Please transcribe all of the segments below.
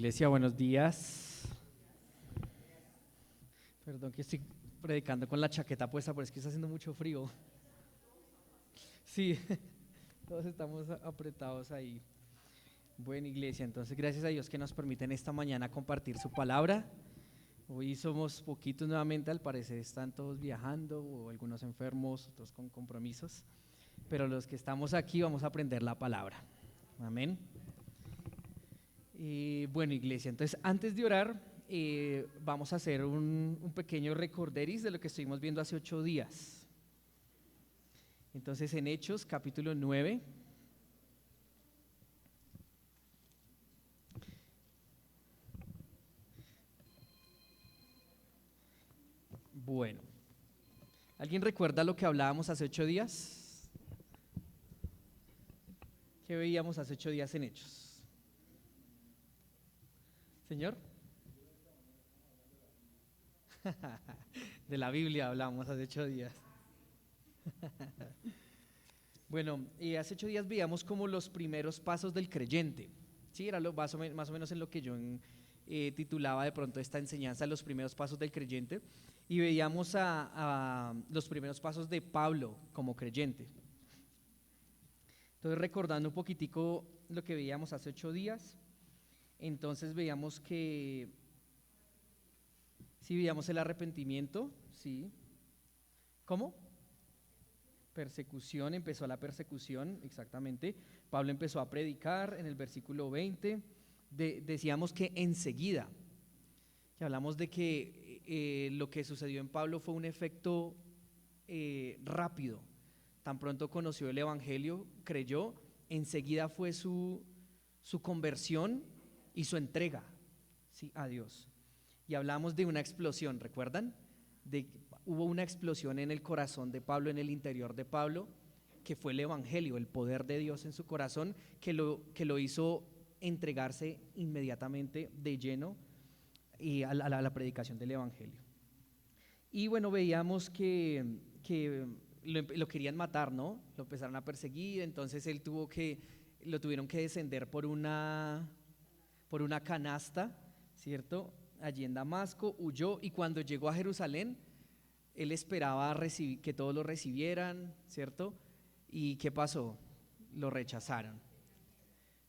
Iglesia, buenos días. Perdón que estoy predicando con la chaqueta puesta, pero es que está haciendo mucho frío. Sí, todos estamos apretados ahí. Bueno, Iglesia, entonces gracias a Dios que nos permiten esta mañana compartir su palabra. Hoy somos poquitos nuevamente, al parecer están todos viajando o algunos enfermos, otros con compromisos, pero los que estamos aquí vamos a aprender la palabra. Amén. Bueno, Iglesia, entonces antes de orar vamos a hacer un pequeño recorderis de lo que estuvimos viendo hace 8 días. Entonces en Hechos capítulo 9, bueno, ¿alguien recuerda lo que hablábamos hace 8 días? ¿Qué veíamos hace 8 días en Hechos? Señor, de la Biblia hablamos hace 8 días. Bueno, hace 8 días veíamos como los primeros pasos del creyente. Sí, era más o menos en lo que yo titulaba de pronto esta enseñanza, los primeros pasos del creyente. Y veíamos a los primeros pasos de Pablo como creyente. Entonces, recordando un poquitico lo que veíamos hace 8 días, entonces veíamos que sí, veíamos el arrepentimiento, sí. ¿Cómo? Persecución, empezó la persecución, exactamente. Pablo empezó a predicar en el versículo 20. Decíamos que enseguida, que hablamos de que lo que sucedió en Pablo fue un efecto rápido. Tan pronto conoció el evangelio, creyó, enseguida fue su conversión y su entrega, sí, a Dios. Y hablamos de una explosión, ¿recuerdan? Hubo una explosión en el corazón de Pablo, en el interior de Pablo, que fue el evangelio, el poder de Dios en su corazón, que lo hizo entregarse inmediatamente de lleno y a la predicación del evangelio. Y bueno, veíamos que lo querían matar, ¿no? Lo empezaron a perseguir, entonces lo tuvieron que descender por una canasta, ¿cierto? Allí en Damasco, huyó, y cuando llegó a Jerusalén, él esperaba que todos lo recibieran, ¿cierto? ¿Y qué pasó? Lo rechazaron.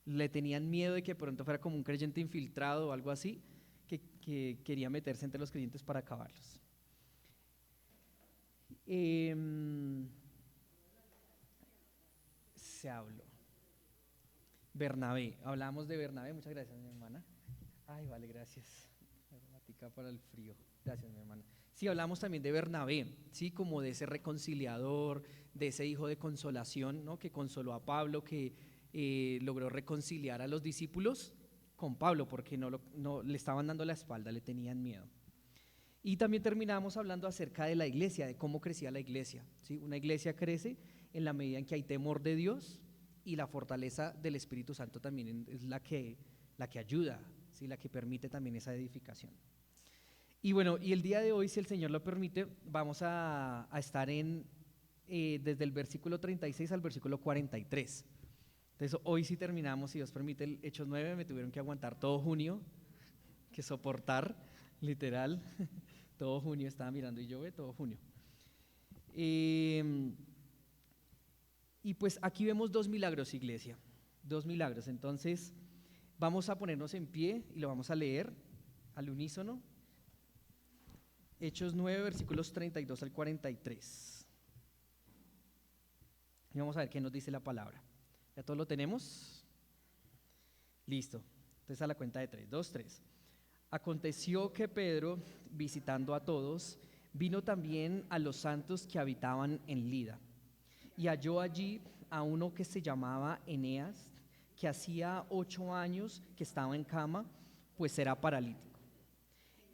Le tenían miedo de que pronto fuera como un creyente infiltrado o algo así, que quería meterse entre los creyentes para acabarlos. Se habló. Bernabé, hablamos de Bernabé, muchas gracias, mi hermana. Ay, vale, gracias. Matica para el frío. Gracias, mi hermana. Sí, hablamos también de Bernabé, sí, como de ese reconciliador, de ese hijo de consolación, ¿no? Que consoló a Pablo, que logró reconciliar a los discípulos con Pablo, porque no le estaban dando la espalda, le tenían miedo. Y también terminamos hablando acerca de la iglesia, de cómo crecía la iglesia, ¿sí? Una iglesia crece en la medida en que hay temor de Dios, y la fortaleza del Espíritu Santo también es la que ayuda, ¿sí? La que permite también esa edificación. Y bueno, y el día de hoy, si el Señor lo permite, vamos a estar desde el versículo 36 al versículo 43. Entonces hoy sí terminamos, si Dios permite, el Hechos 9. Me tuvieron que aguantar todo junio, que soportar, literal. Todo junio estaba mirando y yo todo junio. Y pues aquí vemos 2 milagros, iglesia, 2 milagros. Entonces vamos a ponernos en pie y lo vamos a leer al unísono. Hechos 9, versículos 32 al 43. Y vamos a ver qué nos dice la palabra. ¿Ya todos lo tenemos? Listo. Entonces a la cuenta de 3, 2, 3. Aconteció que Pedro, visitando a todos, vino también a los santos que habitaban en Lida, y halló allí a uno que se llamaba Eneas, que hacía 8 años que estaba en cama, pues era paralítico.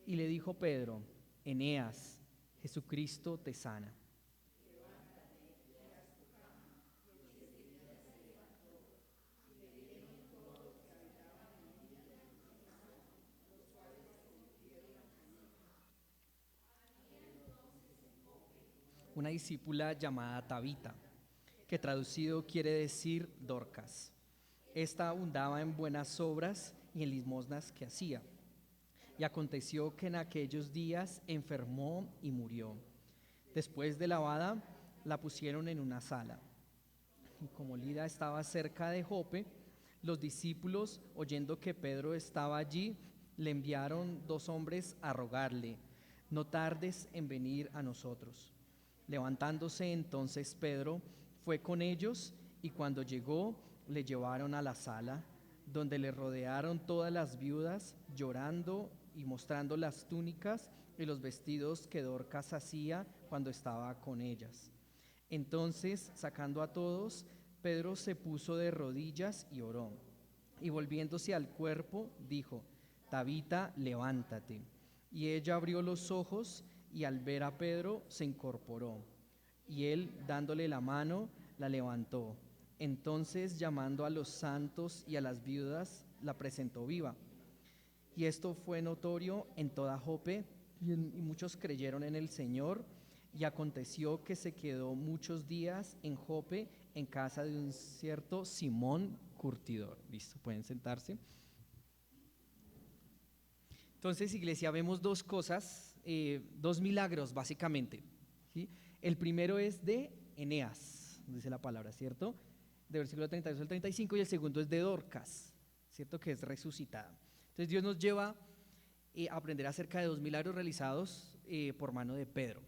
Y le dijo Pedro: Eneas, Jesucristo te sana. Una discípula llamada Tabita, que traducido quiere decir Dorcas. Esta abundaba en buenas obras y en limosnas que hacía. Y aconteció que en aquellos días enfermó y murió. Después de lavada, la pusieron en una sala. Y como Lida estaba cerca de Jope, los discípulos, oyendo que Pedro estaba allí, le enviaron 2 hombres a rogarle: no tardes en venir a nosotros. Levantándose entonces Pedro, fue con ellos, y cuando llegó, le llevaron a la sala, donde le rodearon todas las viudas, llorando y mostrando las túnicas y los vestidos que Dorcas hacía cuando estaba con ellas. Entonces, sacando a todos, Pedro se puso de rodillas y oró. Y volviéndose al cuerpo, dijo: Tabita, levántate. Y ella abrió los ojos, y al ver a Pedro se incorporó. Y él, dándole la mano, la levantó. Entonces, llamando a los santos y a las viudas, la presentó viva. Y esto fue notorio en toda Jope, y muchos creyeron en el Señor. Y aconteció que se quedó muchos días en Jope, en casa de un cierto Simón curtidor. Listo, pueden sentarse. Entonces, iglesia, vemos 2 cosas, 2 milagros básicamente, ¿sí? El primero es de Eneas, dice la palabra, ¿cierto? De versículo 32 al 35, y el segundo es de Dorcas, ¿cierto? Que es resucitada. Entonces, Dios nos lleva a aprender acerca de 2 milagros realizados por mano de Pedro.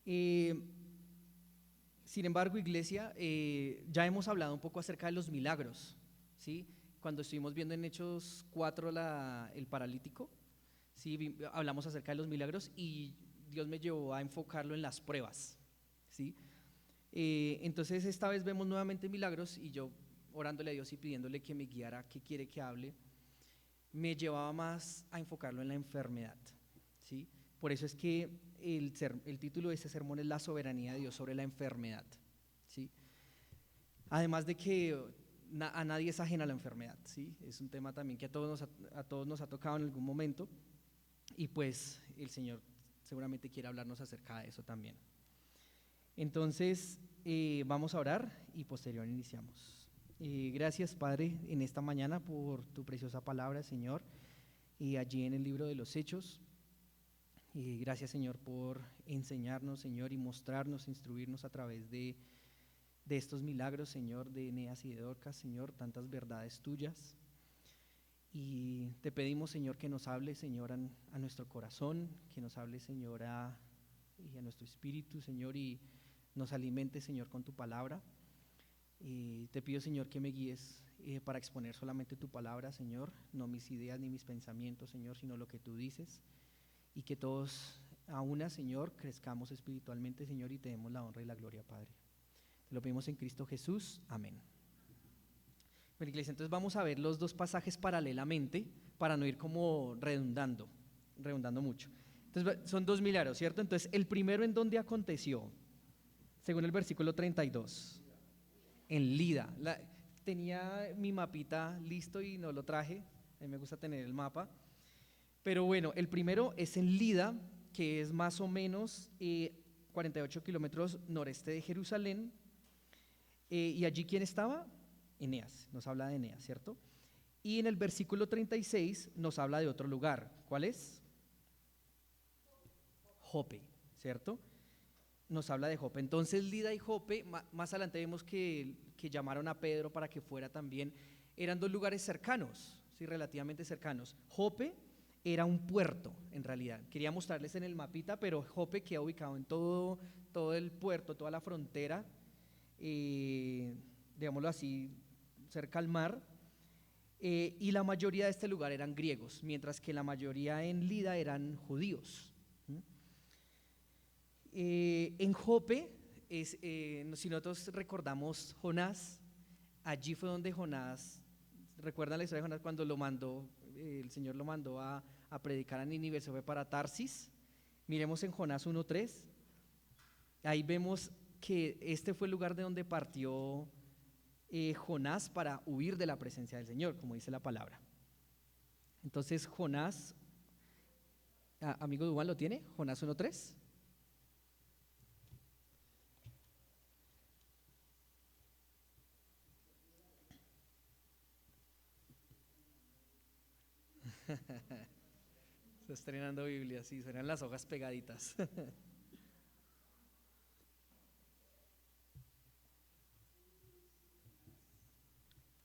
Sin embargo, iglesia, ya hemos hablado un poco acerca de los milagros, ¿sí? Cuando estuvimos viendo en Hechos 4 el paralítico, ¿sí? Hablamos acerca de los milagros y Dios me llevó a enfocarlo en las pruebas, ¿sí? Entonces esta vez vemos nuevamente milagros, y yo orándole a Dios y pidiéndole que me guiara qué quiere que hable, me llevaba más a enfocarlo en la enfermedad, ¿sí? Por eso es que el título de este sermón es La soberanía de Dios sobre la enfermedad, ¿sí? Además de que a nadie es ajena a la enfermedad, ¿sí? Es un tema también que a todos nos ha tocado en algún momento, y pues el Señor seguramente quiere hablarnos acerca de eso también. Entonces vamos a orar y posterior iniciamos. Gracias, Padre, en esta mañana por tu preciosa palabra, Señor, y allí en el libro de los Hechos. Gracias, Señor, por enseñarnos, Señor, y mostrarnos, instruirnos a través de estos milagros, Señor, de Eneas y de Dorcas, Señor, tantas verdades tuyas. Y te pedimos, Señor, que nos hable, Señor, a nuestro corazón, que nos hable, Señor, y a nuestro espíritu, Señor, y nos alimente, Señor, con tu palabra. Y te pido, Señor, que me guíes para exponer solamente tu palabra, Señor, no mis ideas ni mis pensamientos, Señor, sino lo que tú dices, y que todos a una, Señor, crezcamos espiritualmente, Señor, y te demos la honra y la gloria, Padre. Te lo pedimos en Cristo Jesús. Amén. Bueno, iglesia, entonces vamos a ver los 2 pasajes paralelamente para no ir como redundando mucho. Entonces son 2 milagros, ¿cierto? Entonces el primero, ¿en dónde aconteció? Según el versículo 32, en Lida. Tenía mi mapita listo y no lo traje, a mí me gusta tener el mapa. Pero bueno, el primero es en Lida, que es más o menos 48 kilómetros noreste de Jerusalén. Y allí, ¿quién estaba? Eneas, nos habla de Eneas, ¿cierto? Y en el versículo 36 nos habla de otro lugar. ¿Cuál es? Jope, ¿cierto? Nos habla de Jope. Entonces Lida y Jope, más adelante vemos que llamaron a Pedro para que fuera también. Eran 2 lugares cercanos, sí, relativamente cercanos. Jope era un puerto, en realidad. Quería mostrarles en el mapita, pero Jope queda ubicado en todo el puerto, toda la frontera, digámoslo así, cerca al mar, y la mayoría de este lugar eran griegos, mientras que la mayoría en Lida eran judíos. En Jope, si nosotros recordamos Jonás, allí fue donde Jonás, ¿recuerdan la historia de Jonás cuando el Señor lo mandó a predicar a Nínive? Se fue para Tarsis. Miremos en Jonás 1:3, ahí vemos que este fue el lugar de donde partió Jonás para huir de la presencia del Señor, como dice la palabra. Entonces Jonás, amigo Dubán, ¿lo tiene? Jonás 1:3. Está estrenando Biblia, sí, suenan las hojas pegaditas.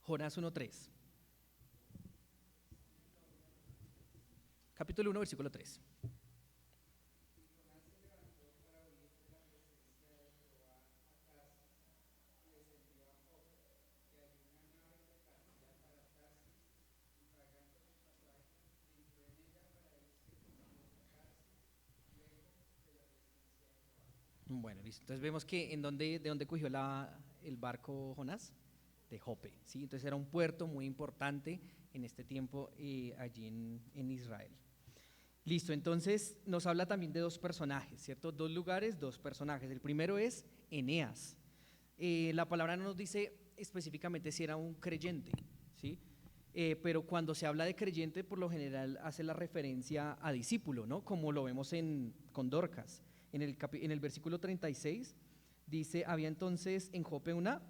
Jonás 1:3. Capítulo 1, versículo 3. Bueno, listo. Entonces vemos que de dónde cogió el barco Jonás, de Jope, ¿sí? Entonces era un puerto muy importante en este tiempo allí en Israel. Listo, entonces nos habla también de dos personajes, ¿cierto? Dos lugares, dos personajes. El primero es Eneas. La palabra no nos dice específicamente si era un creyente, ¿sí? Pero cuando se habla de creyente, por lo general hace la referencia a discípulo, ¿no? Como lo vemos con Dorcas. En el versículo 36 dice, había entonces en Jope una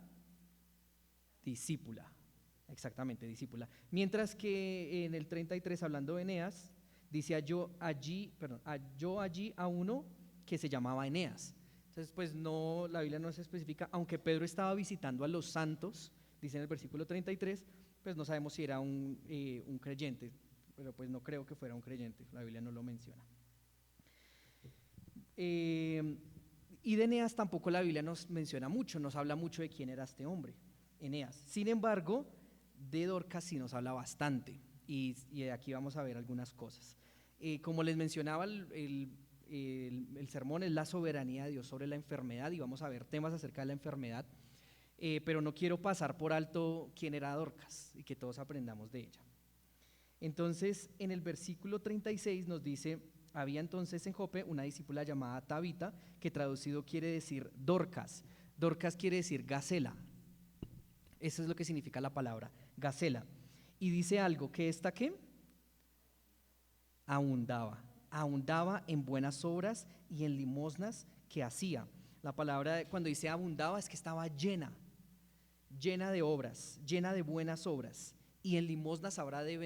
discípula, exactamente, discípula. Mientras que en el 33, hablando de Eneas, dice halló allí a uno que se llamaba Eneas. Entonces, pues no, la Biblia no se especifica, aunque Pedro estaba visitando a los santos, dice en el versículo 33, pues no sabemos si era un creyente, pero pues no creo que fuera un creyente, la Biblia no lo menciona. Y de Eneas tampoco la Biblia nos menciona mucho, nos habla mucho de quién era este hombre, Eneas. Sin embargo, de Dorcas sí nos habla bastante, y aquí vamos a ver algunas cosas. Como les mencionaba, el sermón es la soberanía de Dios sobre la enfermedad, y vamos a ver temas acerca de la enfermedad, pero no quiero pasar por alto quién era Dorcas y que todos aprendamos de ella. Entonces, en el versículo 36 nos dice, había entonces en Jope una discípula llamada Tabita, que traducido quiere decir Dorcas. Dorcas quiere decir gacela. Eso es lo que significa la palabra, gacela. Y dice algo, que esta ¿qué? Abundaba en buenas obras y en limosnas que hacía. La palabra cuando dice abundaba es que estaba llena de obras, llena de buenas obras, y en limosnas habrá de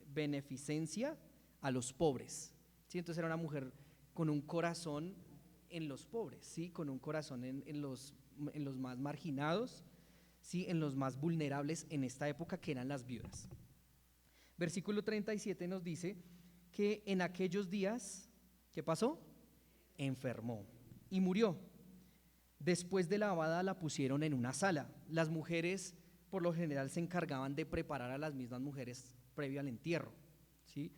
beneficencia a los pobres, ¿sí? Entonces era una mujer con un corazón en los pobres, ¿sí? Con un corazón en los más marginados, ¿sí? En los más vulnerables en esta época, que eran las viudas. Versículo 37 nos dice que en aquellos días, ¿qué pasó? Enfermó y murió. Después de lavada la pusieron en una sala. Las mujeres por lo general se encargaban de preparar a las mismas mujeres previo al entierro, ¿sí?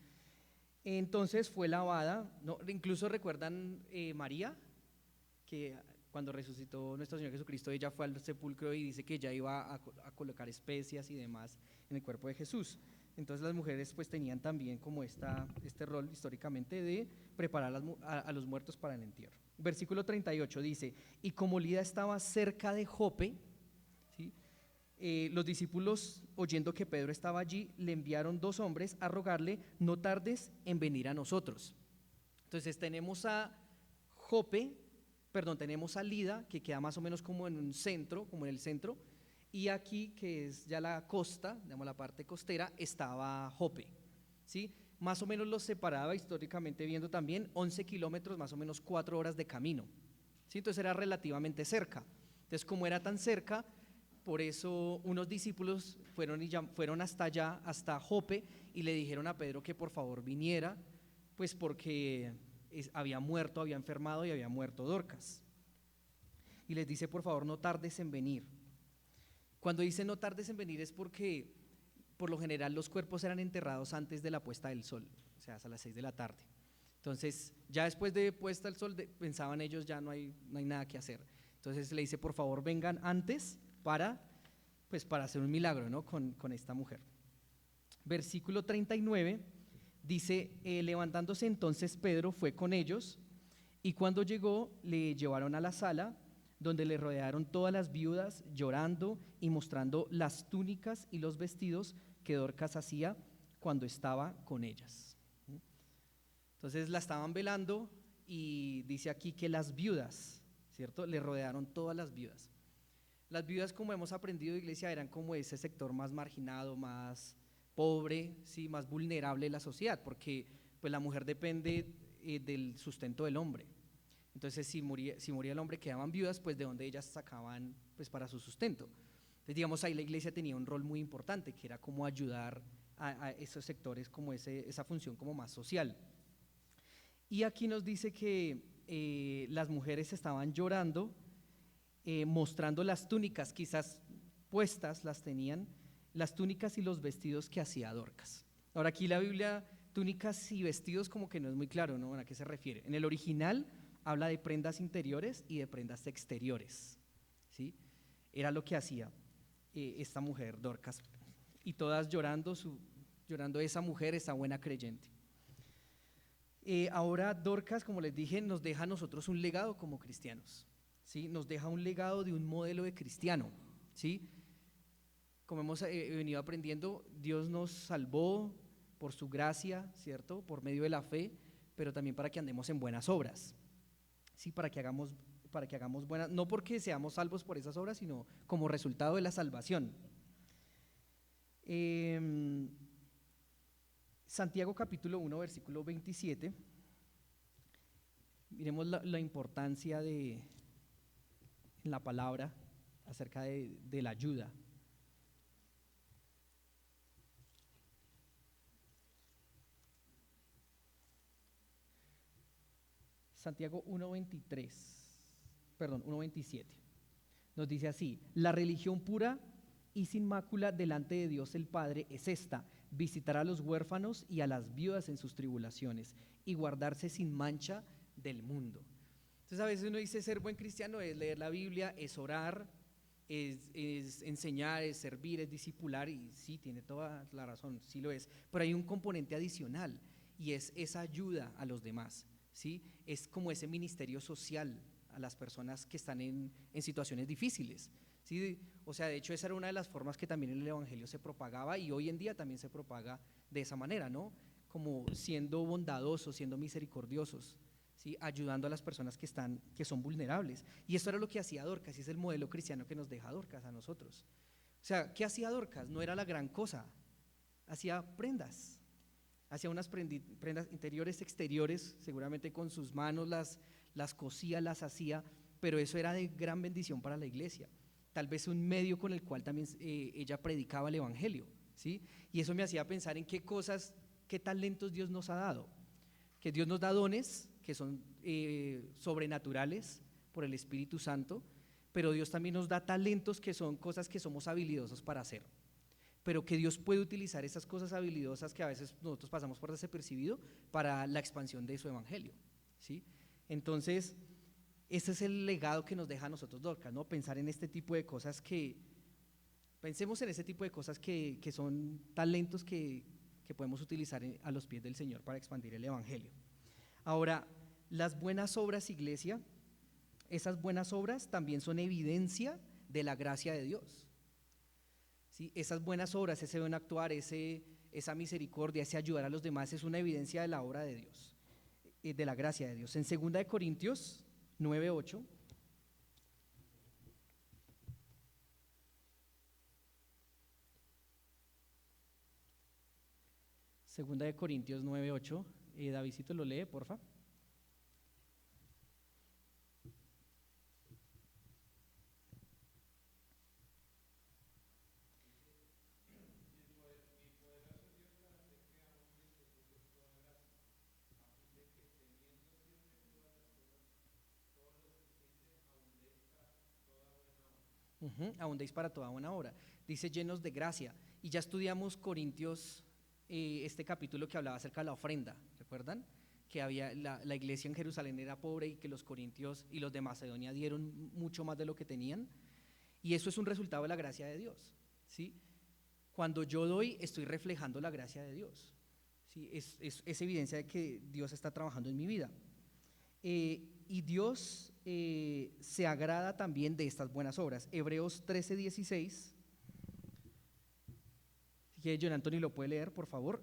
Entonces fue lavada, ¿no? Incluso recuerdan María, que cuando resucitó nuestro Señor Jesucristo, ella fue al sepulcro y dice que ella iba a colocar especias y demás en el cuerpo de Jesús. Entonces las mujeres pues tenían también como este rol históricamente de preparar a los muertos para el entierro. Versículo 38 dice, y como Lida estaba cerca de Jope, ¿sí? Los discípulos, oyendo que Pedro estaba allí, le enviaron 2 hombres a rogarle, no tardes en venir a nosotros. Entonces tenemos a tenemos a Lida, que queda más o menos como en un centro, como en el centro, y aquí, que es ya la costa, digamos la parte costera, estaba Jope, ¿sí? Más o menos los separaba históricamente viendo también 11 kilómetros, más o menos 4 horas de camino, ¿sí? Entonces era relativamente cerca. Entonces, como era tan cerca, por eso unos discípulos fueron hasta allá, hasta Jope, y le dijeron a Pedro que por favor viniera, pues porque había enfermado y había muerto Dorcas. Y les dice, por favor, no tardes en venir. Cuando dice no tardes en venir es porque por lo general los cuerpos eran enterrados antes de la puesta del sol, o sea, hasta las 6 de la tarde. Entonces, ya después de puesta el sol, pensaban ellos, ya no hay nada que hacer. Entonces le dice, por favor, vengan antes para hacer un milagro, ¿no? con esta mujer. Versículo 39 dice, levantándose entonces Pedro fue con ellos, y cuando llegó le llevaron a la sala, donde le rodearon todas las viudas, llorando y mostrando las túnicas y los vestidos que Dorcas hacía cuando estaba con ellas. Entonces la estaban velando, y dice aquí que las viudas, ¿cierto? Le rodearon todas las viudas. Las viudas, como hemos aprendido, iglesia, eran como ese sector más marginado, más pobre, ¿sí? Más vulnerable de la sociedad, porque pues la mujer depende del sustento del hombre. Entonces, si moría el hombre, quedaban viudas, pues de donde ellas sacaban pues para su sustento. Entonces, digamos, ahí la iglesia tenía un rol muy importante, que era como ayudar a esos sectores, como esa función como más social. Y aquí nos dice que las mujeres estaban llorando, mostrando las túnicas, quizás puestas las tenían, las túnicas y los vestidos que hacía Dorcas. Ahora aquí la Biblia, túnicas y vestidos como que no es muy claro, ¿no? ¿A qué se refiere? En el original habla de prendas interiores y de prendas exteriores, ¿sí? Era lo que hacía esta mujer, Dorcas, y todas llorando esa mujer, esa buena creyente. Ahora Dorcas, como les dije, nos deja a nosotros un legado como cristianos, ¿sí? Nos deja un legado de un modelo de cristiano, ¿sí? Como hemos venido aprendiendo, Dios nos salvó por su gracia, ¿cierto? Por medio de la fe, pero también para que andemos en buenas obras, ¿sí? Para que hagamos buenas, no porque seamos salvos por esas obras, sino como resultado de la salvación. Santiago capítulo 1, versículo 27. Miremos la importancia en la palabra acerca de la ayuda. Santiago 1:27. Nos dice así: la religión pura y sin mácula delante de Dios el Padre es esta: visitar a los huérfanos y a las viudas en sus tribulaciones y guardarse sin mancha del mundo. Entonces a veces uno dice ser buen cristiano es leer la Biblia, es orar, es enseñar, es servir, es discipular, y sí, tiene toda la razón, sí lo es, pero hay un componente adicional y es esa ayuda a los demás, ¿sí? Es como ese ministerio social a las personas que están en situaciones difíciles, ¿sí? O sea, de hecho esa era una de las formas que también el evangelio se propagaba y hoy en día también se propaga de esa manera, ¿no? Como siendo bondadosos, siendo misericordiosos, ¿sí? Ayudando a las personas que son vulnerables. Y esto era lo que hacía Dorcas, y es el modelo cristiano que nos deja Dorcas a nosotros. O sea, ¿qué hacía Dorcas? No era la gran cosa, hacía prendas. Hacía unas prendas interiores, exteriores, seguramente con sus manos las cosía, las hacía, pero eso era de gran bendición para la iglesia. Tal vez un medio con el cual también ella predicaba el evangelio, ¿sí? Y eso me hacía pensar en qué cosas, qué talentos Dios nos ha dado. Que Dios nos da dones que son sobrenaturales por el Espíritu Santo, pero Dios también nos da talentos que son cosas que somos habilidosos para hacer, pero que Dios puede utilizar esas cosas habilidosas que a veces nosotros pasamos por desapercibido para la expansión de su evangelio, ¿sí? Entonces, ese es el legado que nos deja a nosotros Dorcas, ¿no? Pensar en este tipo de cosas pensemos en ese tipo de cosas que son talentos que podemos utilizar a los pies del Señor para expandir el evangelio. Ahora, las buenas obras, iglesia, esas buenas obras también son evidencia de la gracia de Dios, ¿sí? Esas buenas obras, ese buen actuar, esa misericordia, ese ayudar a los demás es una evidencia de la obra de Dios, de la gracia de Dios. En 2 Corintios 9:8 Segunda de Corintios 9:8, Davidcito lo lee, porfa. Abundéis para toda buena obra. Dice llenos de gracia. Y ya estudiamos Corintios, este capítulo que hablaba acerca de la ofrenda, ¿recuerdan? Que había la iglesia en Jerusalén era pobre y que los corintios y los de Macedonia dieron mucho más de lo que tenían. Y eso es un resultado de la gracia de Dios, ¿sí? Cuando yo doy, estoy reflejando la gracia de Dios, ¿sí? Es evidencia de que Dios está trabajando en mi vida. Y Dios se agrada también de estas buenas obras. Hebreos 13:16. Si John Anthony lo puede leer, por favor.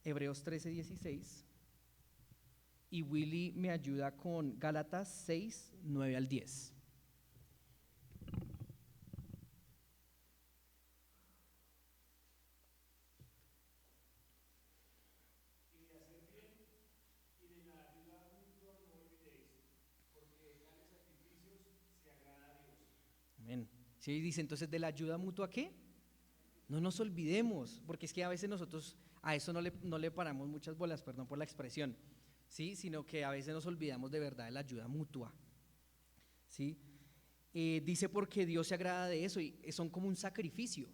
Hebreos 13:16. Y Willy me ayuda con Gálatas 6:9-10. ¿Sí? Dice entonces, ¿de la ayuda mutua qué? No nos olvidemos, porque es que a veces nosotros a eso no le paramos muchas bolas, perdón por la expresión, ¿sí? Sino que a veces nos olvidamos de verdad de la ayuda mutua, ¿sí? Dice porque Dios se agrada de eso y son como un sacrificio,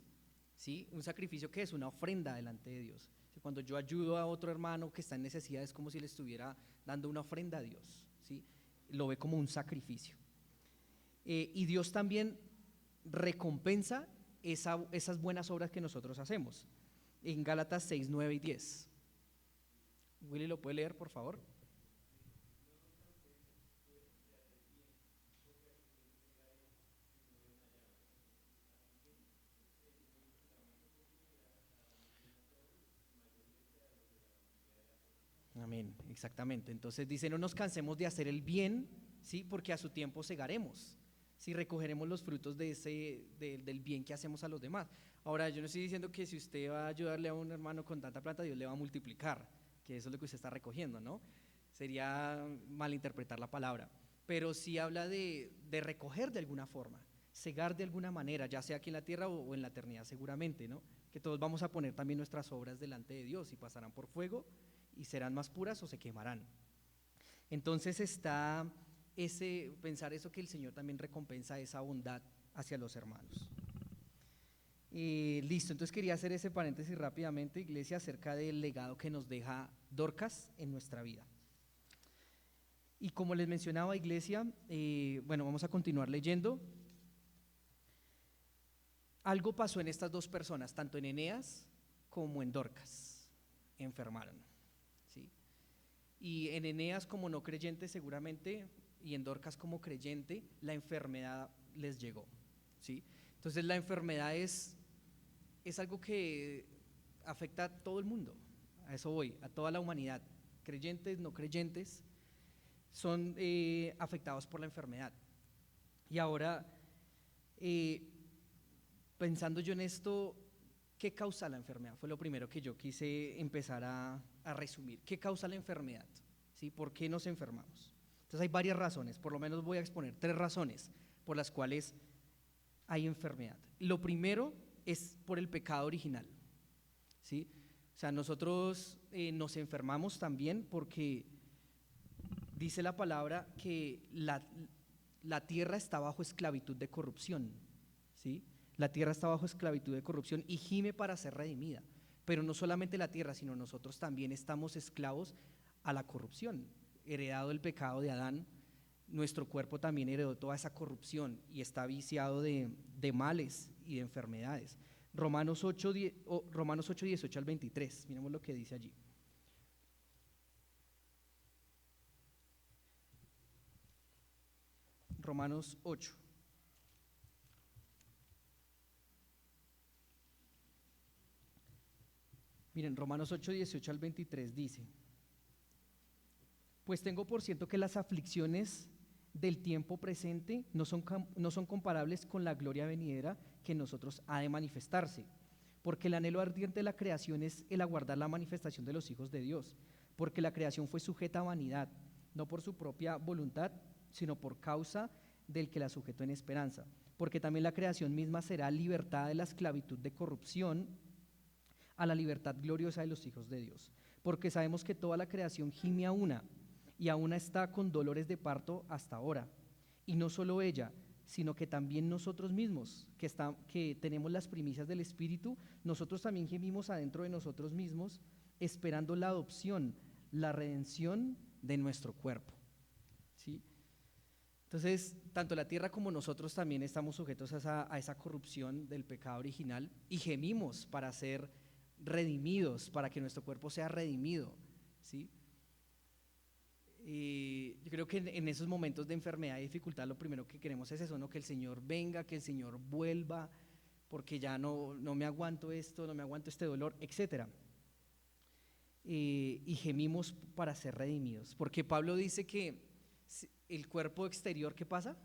¿sí? Un sacrificio que es una ofrenda delante de Dios. Cuando yo ayudo a otro hermano que está en necesidad es como si le estuviera dando una ofrenda a Dios, ¿sí? Lo ve como un sacrificio. Y Dios también recompensa esas buenas obras que nosotros hacemos. En Gálatas 6, 9 y 10. Willy, ¿lo puede leer, por favor? Amén, exactamente. Entonces dice, no nos cansemos de hacer el bien, ¿sí? Porque a su tiempo segaremos, ¿sí? Recogeremos los frutos del bien que hacemos a los demás. Ahora, yo no estoy diciendo que si usted va a ayudarle a un hermano con tanta plata, Dios le va a multiplicar, que eso es lo que usted está recogiendo, ¿no? Sería malinterpretar la palabra, pero sí habla de recoger de alguna forma, segar de alguna manera, ya sea aquí en la tierra o en la eternidad seguramente, ¿no? Que todos vamos a poner también nuestras obras delante de Dios y pasarán por fuego y serán más puras o se quemarán. Entonces está pensar eso, que el Señor también recompensa esa bondad hacia los hermanos. Listo, entonces quería hacer ese paréntesis rápidamente, iglesia, acerca del legado que nos deja Dorcas en nuestra vida. Y como les mencionaba, iglesia, bueno, vamos a continuar leyendo. Algo pasó en estas dos personas, tanto en Eneas como en Dorcas, enfermaron, ¿sí? Y en Eneas como no creyente seguramente, y en Dorcas como creyente, la enfermedad les llegó, ¿sí? Entonces la enfermedad es algo que afecta a todo el mundo, a eso voy, a toda la humanidad, creyentes, no creyentes, son afectados por la enfermedad. Y ahora, pensando yo en esto, ¿qué causa la enfermedad? Fue lo primero que yo quise empezar a resumir. ¿Qué causa la enfermedad? ¿Sí? ¿Por qué nos enfermamos? Entonces hay varias razones, por lo menos voy a exponer 3 razones por las cuales hay enfermedad. Lo primero es por el pecado original, ¿sí? O sea, nosotros nos enfermamos también porque dice la palabra que la tierra está bajo esclavitud de corrupción, ¿sí? La tierra está bajo esclavitud de corrupción y gime para ser redimida. Pero no solamente la tierra, sino nosotros también estamos esclavos a la corrupción. Heredado el pecado de Adán, nuestro cuerpo también heredó toda esa corrupción y está viciado de males y de enfermedades. Romanos 8, 18 al 23, miremos lo que dice allí. Romanos 8. Miren, Romanos 8, 18 al 23 dice: pues tengo por cierto que las aflicciones del tiempo presente no son comparables con la gloria venidera que en nosotros ha de manifestarse, porque el anhelo ardiente de la creación es el aguardar la manifestación de los hijos de Dios, porque la creación fue sujeta a vanidad, no por su propia voluntad, sino por causa del que la sujetó en esperanza, porque también la creación misma será libertada de la esclavitud de corrupción a la libertad gloriosa de los hijos de Dios, porque sabemos que toda la creación gime a una, y aún está con dolores de parto hasta ahora. Y no solo ella, sino que también nosotros mismos, que tenemos las primicias del Espíritu, nosotros también gemimos adentro de nosotros mismos, esperando la adopción, la redención de nuestro cuerpo, ¿sí? Entonces, tanto la tierra como nosotros también estamos sujetos a esa corrupción del pecado original y gemimos para ser redimidos, para que nuestro cuerpo sea redimido, ¿sí? Y yo creo que en esos momentos de enfermedad y dificultad lo primero que queremos es eso, ¿no? Que el Señor venga, que el Señor vuelva, porque ya no me aguanto esto, no me aguanto este dolor, etc. Y gemimos para ser redimidos, porque Pablo dice que el cuerpo exterior, ¿qué pasa?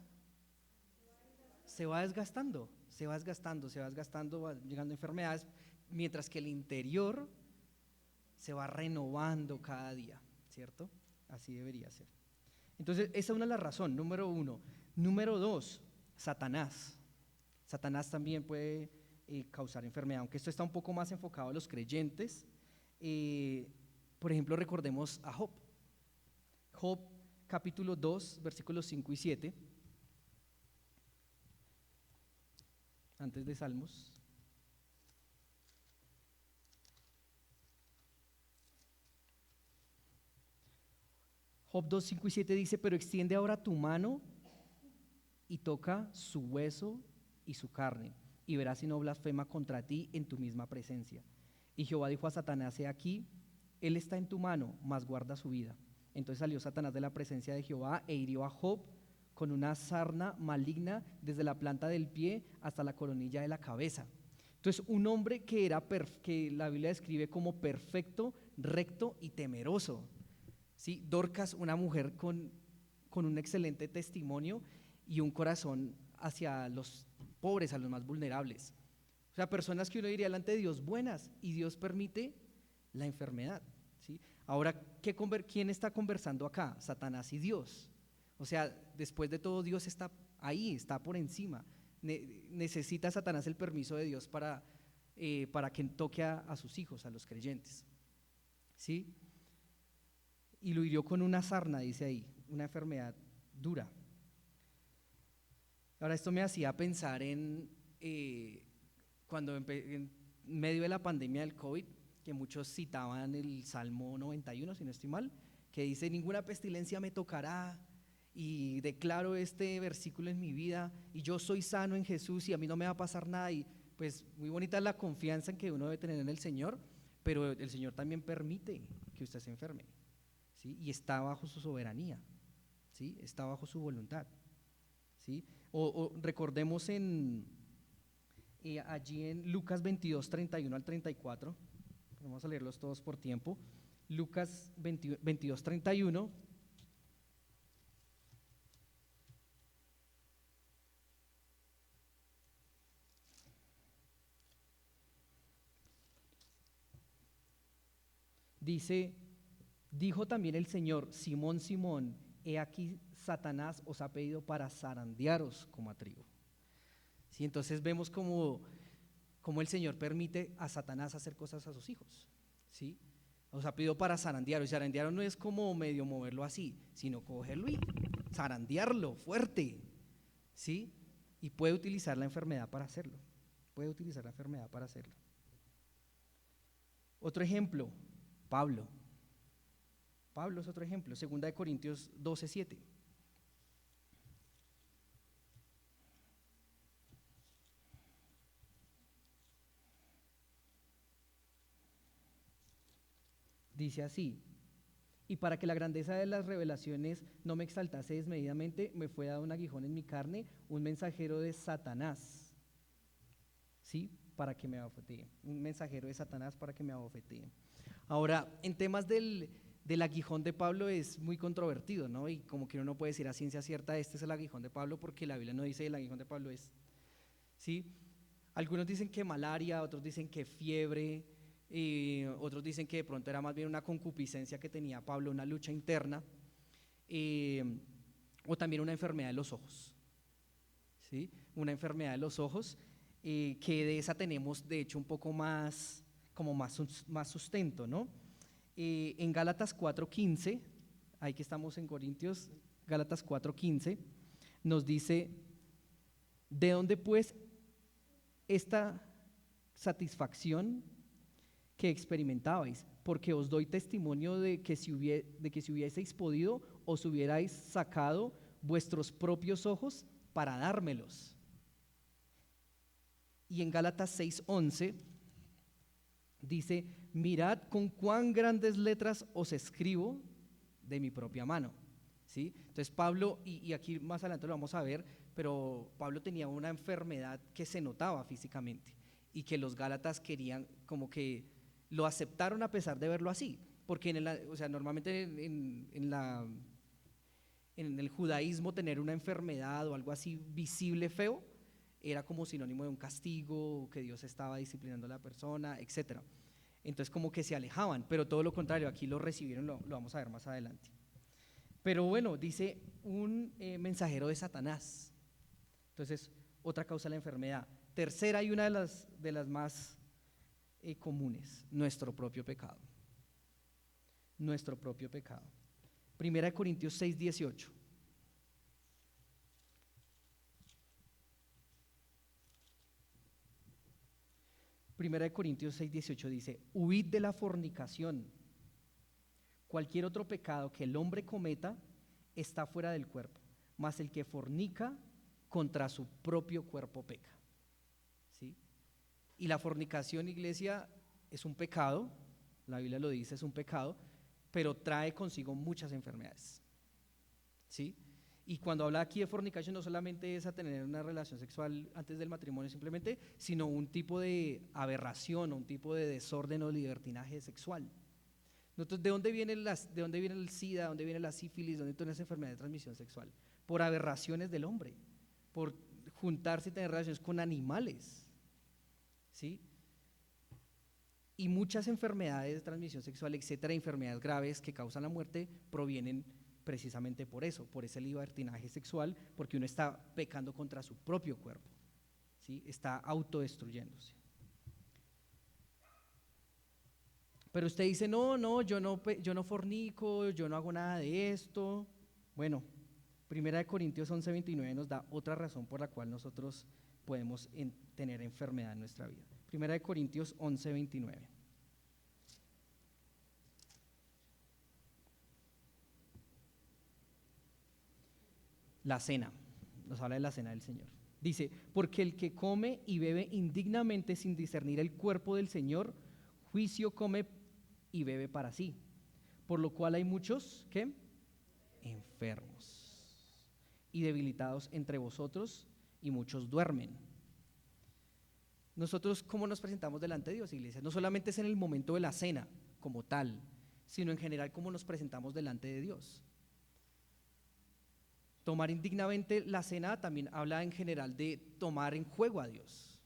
Se va desgastando, se va desgastando, se va desgastando, va llegando enfermedades, mientras que el interior se va renovando cada día, ¿cierto? Así debería ser. Entonces, esa es una de las razones, número 1. Número 2, Satanás. Satanás también puede causar enfermedad, aunque esto está un poco más enfocado a los creyentes. Por ejemplo, recordemos a Job. Job capítulo 2, versículos 5 y 7, antes de Salmos. Job 2, 5 y 7 dice: pero extiende ahora tu mano y toca su hueso y su carne, y verás si no blasfema contra ti en tu misma presencia. Y Jehová dijo a Satanás: he aquí, él está en tu mano, mas guarda su vida. Entonces salió Satanás de la presencia de Jehová e hirió a Job con una sarna maligna desde la planta del pie hasta la coronilla de la cabeza. Entonces, un hombre que la Biblia describe como perfecto, recto y temeroso. ¿Sí? Dorcas, una mujer con un excelente testimonio y un corazón hacia los pobres, a los más vulnerables. O sea, personas que uno diría delante de Dios buenas, y Dios permite la enfermedad. ¿Sí? Ahora, ¿quién está conversando acá? Satanás y Dios. O sea, después de todo, Dios está ahí, está por encima. Necesita Satanás el permiso de Dios para que toque a sus hijos, a los creyentes. ¿Sí? Y lo hirió con una sarna, dice ahí, una enfermedad dura. Ahora, esto me hacía pensar en cuando en medio de la pandemia del COVID, que muchos citaban el Salmo 91, si no estoy mal, que dice: ninguna pestilencia me tocará, y declaro este versículo en mi vida, y yo soy sano en Jesús, y a mí no me va a pasar nada. Y pues muy bonita es la confianza en que uno debe tener en el Señor, pero el Señor también permite que usted se enferme, ¿sí? Y está bajo su soberanía, ¿sí? Está bajo su voluntad, ¿sí? O recordemos allí en Lucas 22, 31 al 34, vamos a leerlos todos por tiempo. Lucas 22, 31. Dice: dijo también el Señor: Simón, Simón, he aquí Satanás os ha pedido para zarandearos como a trigo. ¿Sí? Entonces vemos como el Señor permite a Satanás hacer cosas a sus hijos. ¿Sí? Os ha pedido para zarandearos, y zarandearos no es como medio moverlo así, sino cogerlo y zarandearlo fuerte. ¿Sí? Y puede utilizar la enfermedad para hacerlo. Puede utilizar la enfermedad para hacerlo. Otro ejemplo, Pablo. Pablo es otro ejemplo, 2 Corintios 12, 7. Dice así: y para que la grandeza de las revelaciones no me exaltase desmedidamente, me fue dado un aguijón en mi carne, un mensajero de Satanás, ¿sí? Para que me abofetee. Un mensajero de Satanás para que me abofetee. Ahora, en temas del aguijón de Pablo es muy controvertido, ¿no? Y como que uno no puede decir a ciencia cierta: este es el aguijón de Pablo, porque la Biblia no dice el aguijón de Pablo es, ¿sí? Algunos dicen que malaria, otros dicen que fiebre, otros dicen que de pronto era más bien una concupiscencia que tenía Pablo, una lucha interna, o también una enfermedad de los ojos, ¿sí? Una enfermedad de los ojos, que de esa tenemos de hecho un poco más, como más sustento, ¿no? En Gálatas 4:15, ahí que estamos en Corintios, Gálatas 4:15, nos dice: ¿de dónde pues esta satisfacción que experimentabais? Porque os doy testimonio de que si hubieseis podido, os hubierais sacado vuestros propios ojos para dármelos. Y en Gálatas 6:11 dice: mirad con cuán grandes letras os escribo de mi propia mano. ¿Sí? Entonces Pablo, y aquí más adelante lo vamos a ver, pero Pablo tenía una enfermedad que se notaba físicamente, y que los gálatas querían, como que lo aceptaron a pesar de verlo así, porque o sea, normalmente en el judaísmo tener una enfermedad o algo así visible feo era como sinónimo de un castigo, que Dios estaba disciplinando a la persona, etcétera. Entonces como que se alejaban, pero todo lo contrario, aquí lo recibieron, lo vamos a ver más adelante. Pero bueno, dice un mensajero de Satanás. Entonces, otra causa de la enfermedad. Tercera y una de las más comunes, nuestro propio pecado. Nuestro propio pecado. Primera de Corintios 6:18. Primera de Corintios 6:18 dice: huid de la fornicación. Cualquier otro pecado que el hombre cometa está fuera del cuerpo, mas el que fornica contra su propio cuerpo peca. ¿Sí? Y la fornicación, iglesia, es un pecado, la Biblia lo dice, es un pecado, pero trae consigo muchas enfermedades. ¿Sí? Y cuando habla aquí de fornicación, no solamente es a tener una relación sexual antes del matrimonio simplemente, sino un tipo de aberración, un tipo de desorden o libertinaje sexual. Nosotros, ¿de dónde viene el SIDA? ¿De dónde viene la sífilis? ¿De dónde viene esa enfermedad de transmisión sexual? Por aberraciones del hombre, por juntarse y tener relaciones con animales. ¿Sí? Y muchas enfermedades de transmisión sexual, etcétera, enfermedades graves que causan la muerte, provienen precisamente por eso, por ese libertinaje sexual, porque uno está pecando contra su propio cuerpo, ¿sí? Está autodestruyéndose. Pero usted dice, no, yo no fornico, yo no hago nada de esto. Bueno, Primera de Corintios 11:29 nos da otra razón por la cual nosotros podemos tener enfermedad en nuestra vida. Primera de Corintios 11:29. La cena, nos habla de la cena del Señor. Dice, porque el que come y bebe indignamente sin discernir el cuerpo del Señor, juicio come y bebe para sí. Por lo cual hay muchos, ¿qué? Enfermos y debilitados entre vosotros, y muchos duermen. Nosotros, ¿cómo nos presentamos delante de Dios, iglesia? No solamente es en el momento de la cena como tal, sino en general cómo nos presentamos delante de Dios. Tomar indignamente la cena también habla en general de tomar en juego a Dios,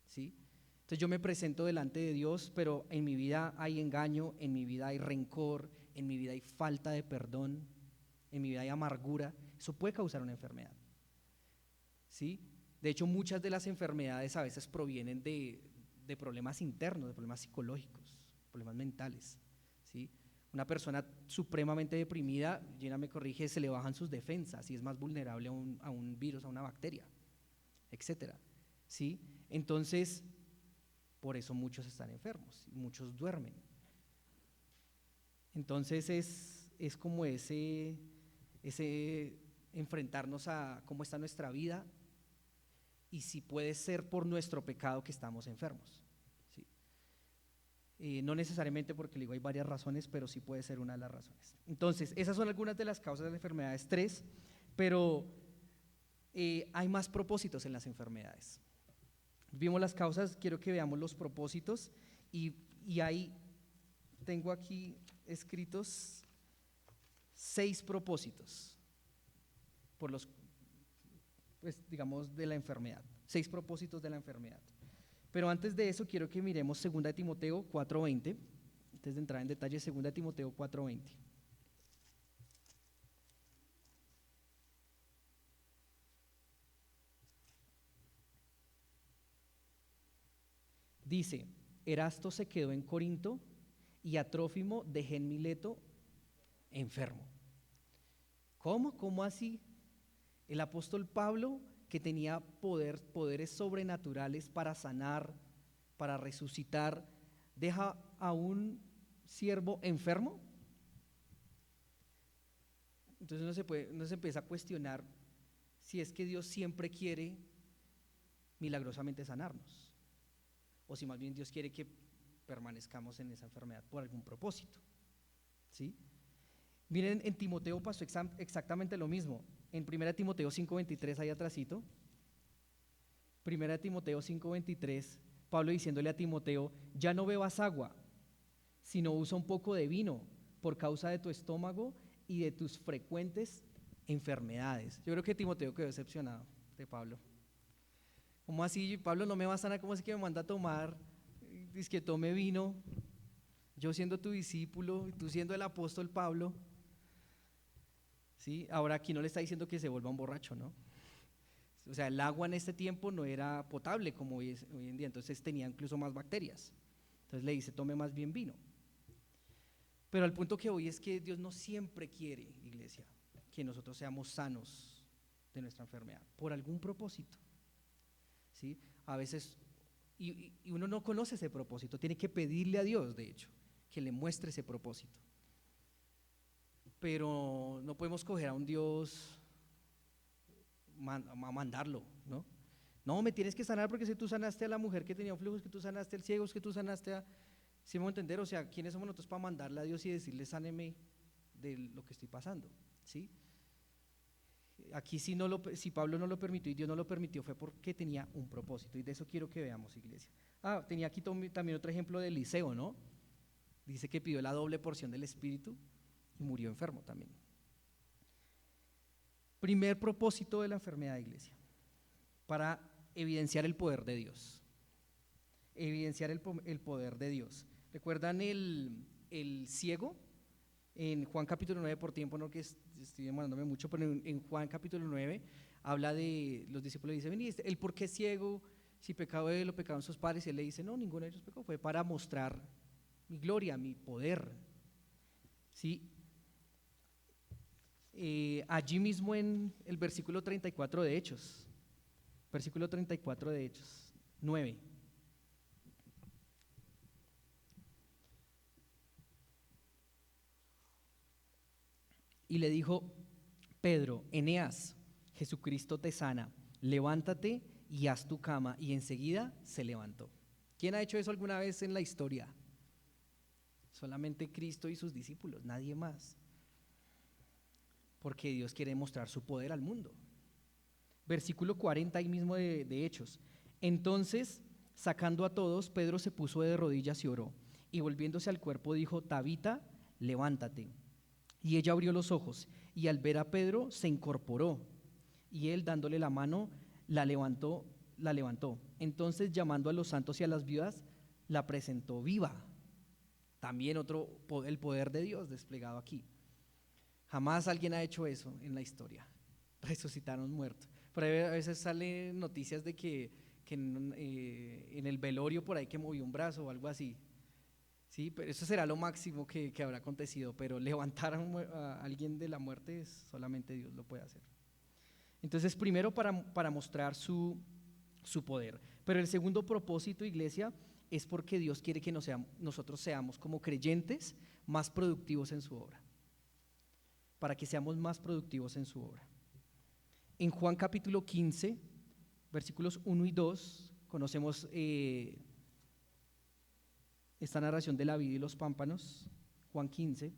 ¿sí? Entonces yo me presento delante de Dios, pero en mi vida hay engaño, en mi vida hay rencor, en mi vida hay falta de perdón, en mi vida hay amargura. Eso puede causar una enfermedad, ¿sí? De hecho, muchas de las enfermedades a veces provienen de problemas internos, de problemas psicológicos, problemas mentales, ¿sí? Una persona supremamente deprimida, Gina me corrige, se le bajan sus defensas y es más vulnerable a un virus, a una bacteria, etcétera, ¿sí? Entonces, por eso muchos están enfermos, muchos duermen. Entonces es como ese enfrentarnos a cómo está nuestra vida y si puede ser por nuestro pecado que estamos enfermos, ¿sí? No necesariamente, porque le digo hay varias razones, pero sí puede ser una de las razones. Entonces, esas son algunas de las causas de las enfermedades, 3, pero hay más propósitos en las enfermedades. Vimos las causas, quiero que veamos los propósitos y ahí tengo aquí escritos 6 propósitos por los, pues digamos, de la enfermedad, 6 propósitos de la enfermedad. Pero antes de eso quiero que miremos 2 Timoteo 4:20, antes de entrar en detalle, 2 Timoteo 4:20. Dice, Erasto se quedó en Corinto y a Trófimo dejé en Mileto enfermo. ¿Cómo? ¿Cómo así? El apóstol Pablo, que tenía poderes sobrenaturales para sanar, para resucitar, deja a un siervo enfermo. Entonces uno se empieza a cuestionar si es que Dios siempre quiere milagrosamente sanarnos, o si más bien Dios quiere que permanezcamos en esa enfermedad por algún propósito, ¿sí? Miren, en Timoteo pasó exactamente lo mismo. En 1 Timoteo 5:23, ahí atrásito, 1 Timoteo 5:23, Pablo diciéndole a Timoteo, ya no bebas agua, sino usa un poco de vino por causa de tu estómago y de tus frecuentes enfermedades. Yo creo que Timoteo quedó decepcionado de Pablo. ¿Cómo así? Pablo no me va a sanar, ¿cómo así que me manda a tomar? Dice que tome vino, yo siendo tu discípulo y tú siendo el apóstol Pablo. ¿Sí? Ahora aquí no le está diciendo que se vuelva un borracho, ¿no? O sea, el agua en este tiempo no era potable como hoy en día, entonces tenía incluso más bacterias. Entonces le dice, tome más bien vino. Pero al punto que voy es que Dios no siempre quiere, iglesia, que nosotros seamos sanos de nuestra enfermedad, por algún propósito. ¿Sí? A veces, y uno no conoce ese propósito, tiene que pedirle a Dios, de hecho, que le muestre ese propósito. Pero no podemos coger a un Dios a mandarlo, ¿no? No, me tienes que sanar porque si tú sanaste a la mujer que tenía flujos, que tú sanaste al ciego, que tú sanaste a… ¿Sí me voy a entender? O sea, ¿quiénes somos nosotros para mandarle a Dios y decirle sáneme de lo que estoy pasando? ¿Sí? Aquí si Pablo no lo permitió y Dios no lo permitió fue porque tenía un propósito, y de eso quiero que veamos, iglesia. Tenía aquí también otro ejemplo de Eliseo, ¿no? Dice que pidió la doble porción del Espíritu y murió enfermo también. Primer propósito de la enfermedad, iglesia, para evidenciar el poder de Dios. Evidenciar el poder de Dios. ¿Recuerdan el ciego? En Juan capítulo 9, por tiempo no que estoy demorándome mucho, pero en Juan capítulo 9 habla de los discípulos, dice, vení, ¿el por qué es ciego? Si pecado él o pecaron sus padres, y él le dice, no, ninguno de ellos pecó, fue para mostrar mi gloria, mi poder. ¿Sí? Allí mismo en el versículo 34 de Hechos, versículo 34 de Hechos 9. Y le dijo Pedro, Eneas, Jesucristo te sana, levántate y haz tu cama. Y enseguida se levantó. ¿Quién ha hecho eso alguna vez en la historia? Solamente Cristo y sus discípulos, nadie más. Porque Dios quiere mostrar su poder al mundo. Versículo 40 ahí mismo de Hechos. Entonces, sacando a todos, Pedro se puso de rodillas y oró. Y volviéndose al cuerpo dijo, Tabita, levántate. Y ella abrió los ojos, y al ver a Pedro se incorporó, y él dándole la mano la levantó. Entonces, llamando a los santos y a las viudas, la presentó viva. También el poder de Dios desplegado aquí. Jamás alguien ha hecho eso en la historia, resucitar a un muerto. Por ahí a veces salen noticias de que en el velorio por ahí que movió un brazo o algo así. Sí, pero eso será lo máximo que habrá acontecido, pero levantar a alguien de la muerte solamente Dios lo puede hacer. Entonces, primero para mostrar su poder, pero el segundo propósito, iglesia, es porque Dios quiere que nosotros seamos como creyentes más productivos en su obra, para que seamos más productivos en su obra. En Juan capítulo 15, versículos 1 y 2, conocemos esta narración de la vid y los pámpanos, Juan 15.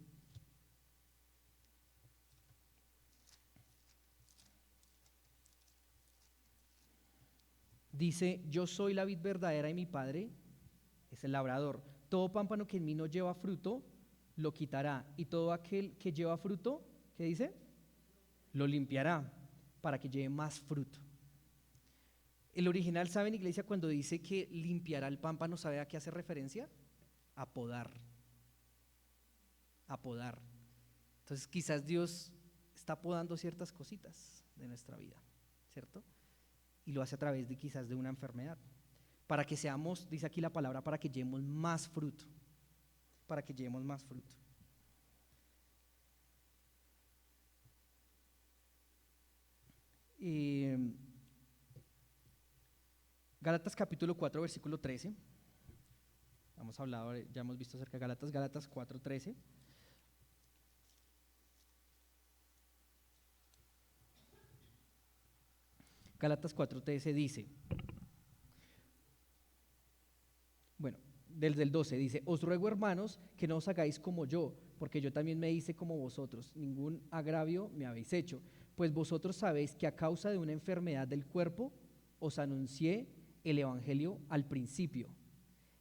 Dice, yo soy la vid verdadera y mi Padre es el labrador. Todo pámpano que en mí no lleva fruto, lo quitará. Y todo aquel que lleva fruto, ¿qué dice? Lo limpiará para que lleve más fruto. El original, ¿saben, iglesia? Cuando dice que limpiará el pámpano, ¿sabe a qué hace referencia? A podar. A podar. Entonces quizás Dios está podando ciertas cositas de nuestra vida, ¿cierto? Y lo hace a través de quizás de una enfermedad. Para que seamos, dice aquí la palabra, para que llevemos más fruto. Para que llevemos más fruto. Gálatas capítulo 4, versículo 13. Ya hemos visto acerca de Gálatas 4, 13. Gálatas 4:13 dice, bueno, desde el 12 dice, os ruego hermanos que no os hagáis como yo, porque yo también me hice como vosotros, ningún agravio me habéis hecho, pues vosotros sabéis que a causa de una enfermedad del cuerpo os anuncié el evangelio al principio,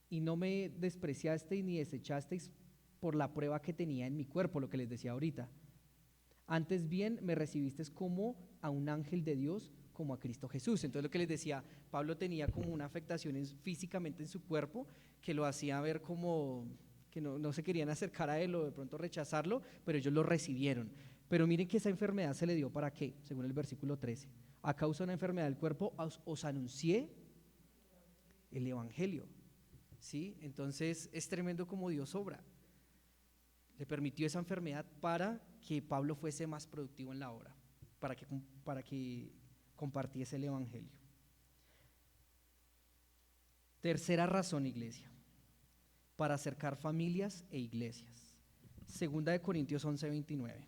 y no me despreciasteis ni desechasteis por la prueba que tenía en mi cuerpo, lo que les decía ahorita. Antes bien me recibisteis como a un ángel de Dios, como a Cristo Jesús. Entonces lo que les decía, Pablo tenía como una afectación físicamente en su cuerpo que lo hacía ver como que no se querían acercar a él o de pronto rechazarlo, pero ellos lo recibieron. Pero miren que esa enfermedad se le dio ¿para qué? Según el versículo 13, A causa de una enfermedad del cuerpo os anuncié el evangelio. ¿Sí? Entonces es tremendo como Dios obra. Le permitió esa enfermedad para que Pablo fuese más productivo en la obra, para que compartiese el evangelio. Tercera razón, iglesia, para acercar familias e iglesias. Segunda de Corintios 11:29.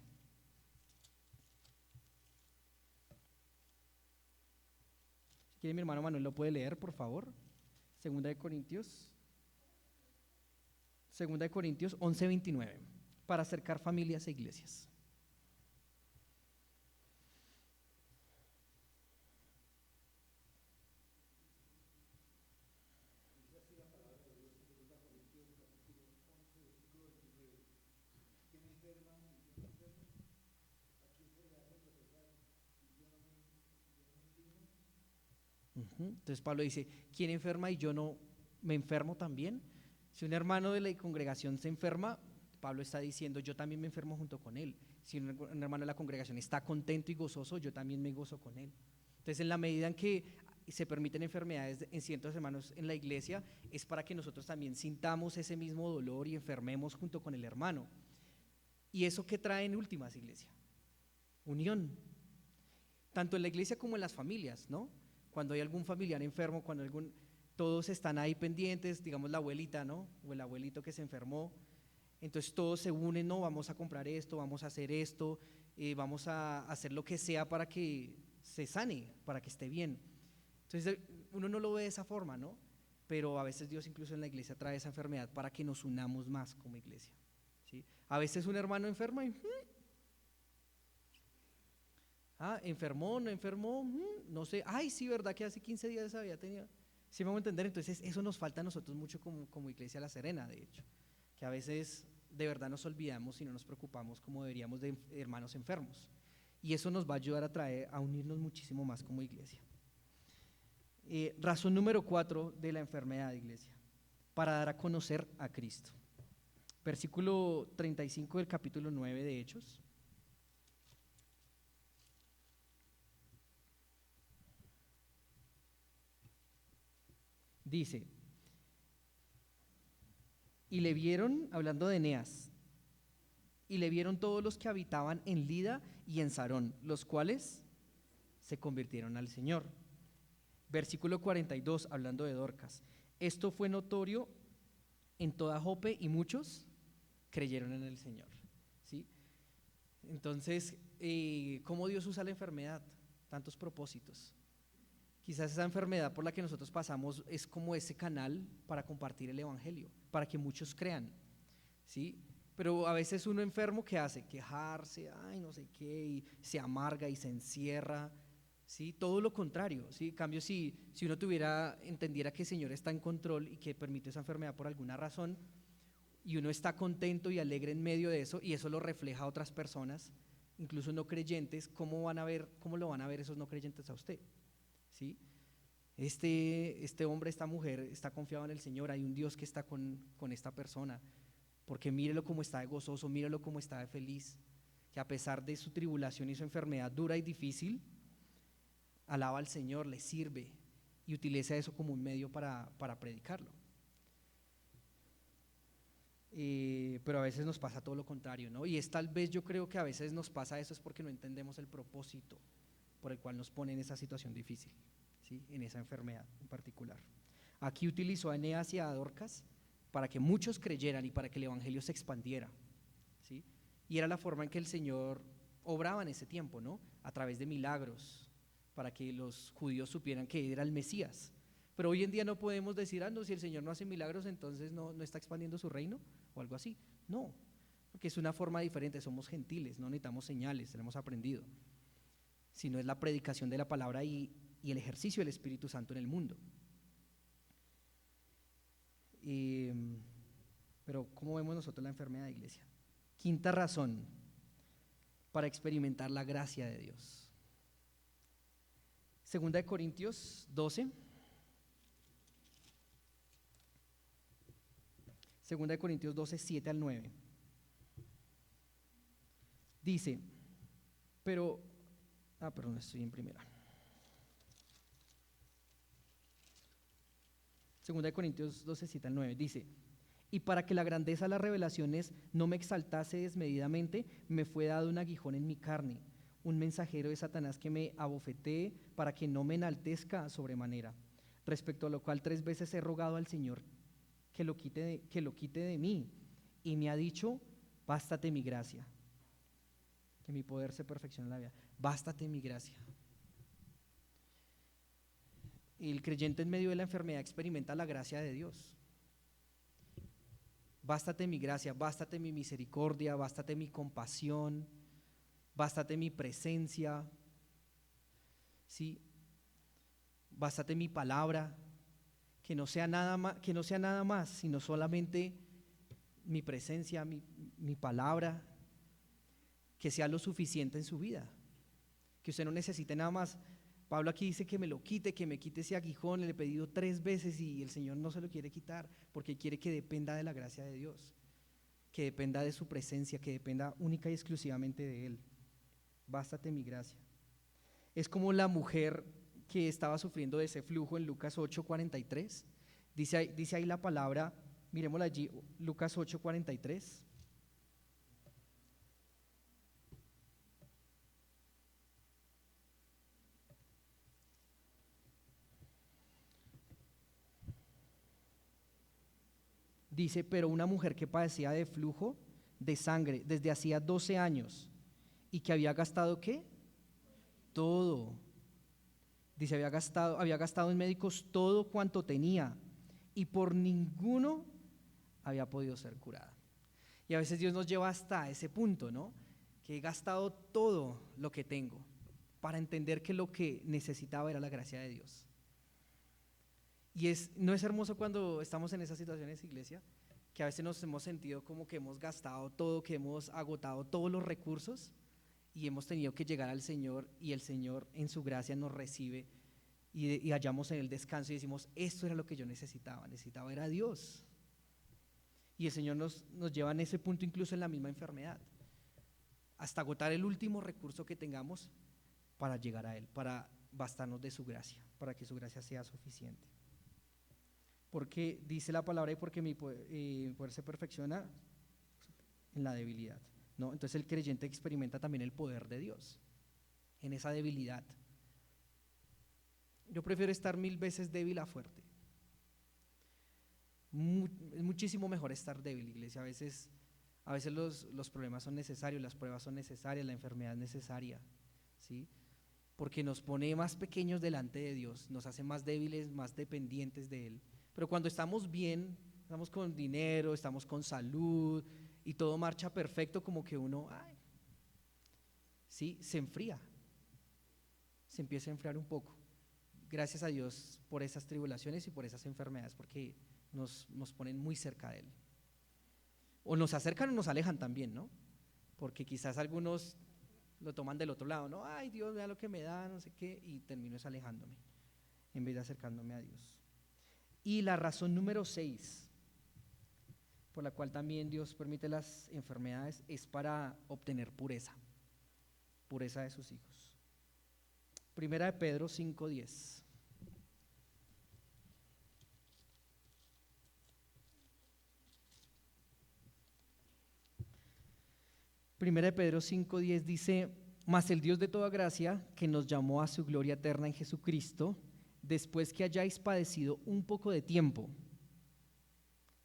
Si quiere, mi hermano Manuel lo puede leer, por favor. Segunda de Corintios 11:29, para acercar familias e iglesias. Entonces Pablo dice, ¿quién enferma y yo no me enfermo también? Si un hermano de la congregación se enferma, Pablo está diciendo, yo también me enfermo junto con él. Si un hermano de la congregación está contento y gozoso, yo también me gozo con él. Entonces, en la medida en que se permiten enfermedades en ciertos hermanos en la iglesia, es para que nosotros también sintamos ese mismo dolor y enfermemos junto con el hermano. ¿Y eso qué trae en últimas, iglesia? Unión. Tanto en la iglesia como en las familias, ¿no? Cuando hay algún familiar enfermo, todos están ahí pendientes, digamos la abuelita, ¿no? O el abuelito que se enfermó. Entonces todos se unen, no, vamos a comprar esto, vamos a hacer esto, vamos a hacer lo que sea para que se sane, para que esté bien. Entonces uno no lo ve de esa forma, ¿no? Pero a veces Dios incluso en la iglesia trae esa enfermedad para que nos unamos más como iglesia, ¿sí? A veces un hermano enferma y enfermó, no enfermó, no sé, ay sí, verdad que hace 15 días había tenido, ¿sí me voy a entender? Entonces eso nos falta a nosotros mucho como Iglesia La Serena, de hecho, que a veces de verdad nos olvidamos y no nos preocupamos como deberíamos de hermanos enfermos, y eso nos va a ayudar a unirnos muchísimo más como iglesia. Razón número 4 de la enfermedad, iglesia, para dar a conocer a Cristo. Versículo 35 del capítulo 9 de Hechos. Dice, y le vieron, hablando de Eneas, y le vieron todos los que habitaban en Lida y en Sarón, los cuales se convirtieron al Señor. Versículo 42, hablando de Dorcas, esto fue notorio en toda Jope y muchos creyeron en el Señor, ¿sí? Entonces, ¿cómo Dios usa la enfermedad? Tantos propósitos. Quizás esa enfermedad por la que nosotros pasamos es como ese canal para compartir el evangelio, para que muchos crean, ¿sí? Pero a veces uno enfermo, ¿qué hace? Quejarse, ay, no sé qué, y se amarga y se encierra, ¿sí? Todo lo contrario, ¿sí? En cambio, si uno entendiera que el Señor está en control y que permite esa enfermedad por alguna razón, y uno está contento y alegre en medio de eso, y eso lo refleja a otras personas, incluso no creyentes, ¿cómo lo van a ver esos no creyentes a usted? ¿Sí? Este hombre, esta mujer está confiado en el Señor, hay un Dios que está con esta persona, porque mírelo cómo está de gozoso, mírelo cómo está de feliz, que a pesar de su tribulación y su enfermedad dura y difícil, alaba al Señor, le sirve y utiliza eso como un medio para predicarlo. Pero a veces nos pasa todo lo contrario, ¿no? Y es tal vez, yo creo que a veces nos pasa eso es porque no entendemos el propósito por el cual nos pone en esa situación difícil, ¿sí? En esa enfermedad en particular. Aquí utilizó a Eneas y a Dorcas para que muchos creyeran y para que el evangelio se expandiera, ¿sí? Y era la forma en que el Señor obraba en ese tiempo, ¿no? A través de milagros, para que los judíos supieran que era el Mesías. Pero hoy en día no podemos decir, no, si el Señor no hace milagros, entonces no está expandiendo su reino o algo así. No, porque es una forma diferente, somos gentiles, no necesitamos señales, lo hemos aprendido, sino es la predicación de la palabra y el ejercicio del Espíritu Santo en el mundo. Pero ¿cómo vemos nosotros la enfermedad de iglesia? Quinta razón para experimentar la gracia de Dios. Segunda de Corintios 12. Segunda de Corintios 12, 7 al 9. Dice, perdón, estoy en primera. Segunda de Corintios 12, cita el 9, dice: y para que la grandeza de las revelaciones no me exaltase desmedidamente, me fue dado un aguijón en mi carne, un mensajero de Satanás que me abofetee para que no me enaltezca sobremanera. Respecto a lo cual 3 veces he rogado al Señor que lo quite de mí, y me ha dicho: bástate mi gracia, que mi poder se perfecciona en la vida. Bástate mi gracia. El creyente en medio de la enfermedad experimenta la gracia de Dios. Bástate mi gracia, bástate mi misericordia, bástate mi compasión, bástate mi presencia, ¿sí? Bástate mi palabra, que no sea nada más, sino solamente mi presencia, mi palabra, que sea lo suficiente en su vida, que usted no necesite nada más. Pablo aquí dice que me lo quite, que me quite ese aguijón. Le he pedido 3 veces y el Señor no se lo quiere quitar, porque quiere que dependa de la gracia de Dios, que dependa de su presencia, que dependa única y exclusivamente de Él. Bástate mi gracia. Es como la mujer que estaba sufriendo de ese flujo en Lucas 8:43. Dice ahí la palabra, miremosla allí, Lucas 8:43. Dice: pero una mujer que padecía de flujo de sangre desde hacía 12 años y que había gastado ¿qué? Todo. Dice, había gastado en médicos todo cuanto tenía y por ninguno había podido ser curada. Y a veces Dios nos lleva hasta ese punto, ¿no? Que he gastado todo lo que tengo para entender que lo que necesitaba era la gracia de Dios. Y ¿no es hermoso cuando estamos en esas situaciones, iglesia? Que a veces nos hemos sentido como que hemos gastado todo, que hemos agotado todos los recursos y hemos tenido que llegar al Señor, y el Señor en su gracia nos recibe y hallamos en el descanso y decimos: esto era lo que yo necesitaba era a Dios. Y el Señor nos lleva en ese punto, incluso en la misma enfermedad, hasta agotar el último recurso que tengamos para llegar a Él, para bastarnos de su gracia, para que su gracia sea suficiente. Porque dice la palabra: y porque mi poder se perfecciona en la debilidad, ¿no? Entonces el creyente experimenta también el poder de Dios en esa debilidad. Yo prefiero estar 1000 veces débil a fuerte. Es muchísimo mejor estar débil, iglesia. A veces los problemas son necesarios, las pruebas son necesarias, la enfermedad es necesaria, ¿sí? Porque nos pone más pequeños delante de Dios, nos hace más débiles, más dependientes de Él. Pero cuando estamos bien, estamos con dinero, estamos con salud y todo marcha perfecto, como que uno, sí, se enfría, se empieza a enfriar un poco. Gracias a Dios por esas tribulaciones y por esas enfermedades, porque nos ponen muy cerca de Él. O nos acercan o nos alejan también, ¿no? Porque quizás algunos lo toman del otro lado, ¿no? Ay, Dios, vea lo que me da, no sé qué, y termino alejándome en vez de acercándome a Dios. Y la razón número 6 por la cual también Dios permite las enfermedades es para obtener pureza de sus hijos. Primera de Pedro 5:10. Primera de Pedro 5:10 dice: mas el Dios de toda gracia, que nos llamó a su gloria eterna en Jesucristo, después que hayáis padecido un poco de tiempo,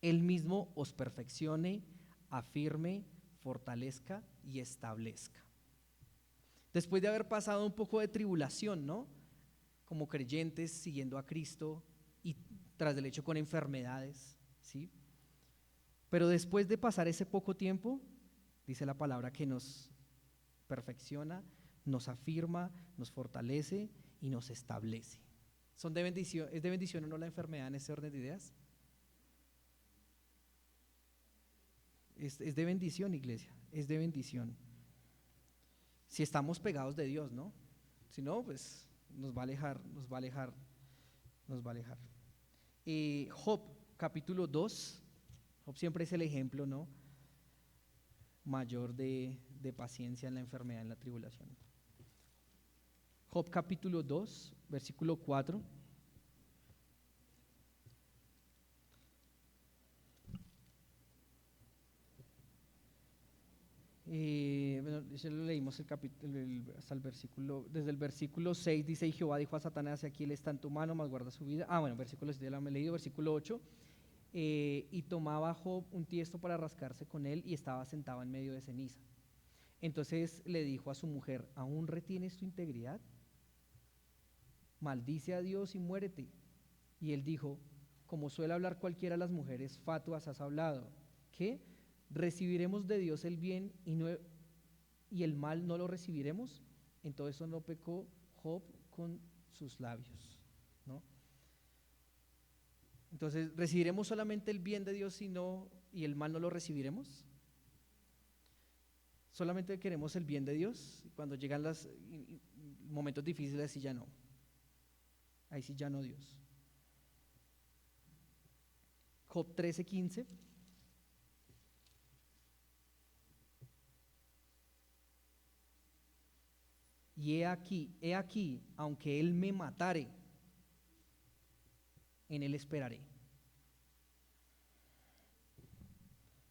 Él mismo os perfeccione, afirme, fortalezca y establezca. Después de haber pasado un poco de tribulación, ¿no? Como creyentes siguiendo a Cristo y tras del hecho con enfermedades, ¿sí? Pero después de pasar ese poco tiempo, dice la palabra que nos perfecciona, nos afirma, nos fortalece y nos establece. ¿Es de bendición o no la enfermedad en ese orden de ideas? Es de bendición, iglesia, es de bendición. Si estamos pegados de Dios, ¿no? Si no, pues nos va a alejar. Job, capítulo 2, Job siempre es el ejemplo, ¿no? Mayor de paciencia en la enfermedad, en la tribulación. Job capítulo 2, versículo 4. ya lo leímos hasta el versículo, desde el versículo 6 dice, y Jehová dijo a Satanás, aquí él está en tu mano, mas guarda su vida. Bueno, versículo 7 ya lo hemos leído, versículo 8, y tomaba Job un tiesto para rascarse con él y estaba sentado en medio de ceniza. Entonces le dijo a su mujer, ¿aún retienes tu integridad? Maldice a Dios y muérete. Y él dijo, como suele hablar cualquiera de las mujeres, fatuas has hablado. ¿Qué? ¿Recibiremos de Dios el bien y el mal no lo recibiremos? Entonces eso no pecó Job con sus labios, ¿no? Entonces, ¿recibiremos solamente el bien de Dios y el mal no lo recibiremos? Solamente queremos el bien de Dios. Cuando llegan los momentos difíciles, así ya no. Ahí sí ya no Dios. Job 13:15. Y he aquí, aunque él me matare, en él esperaré.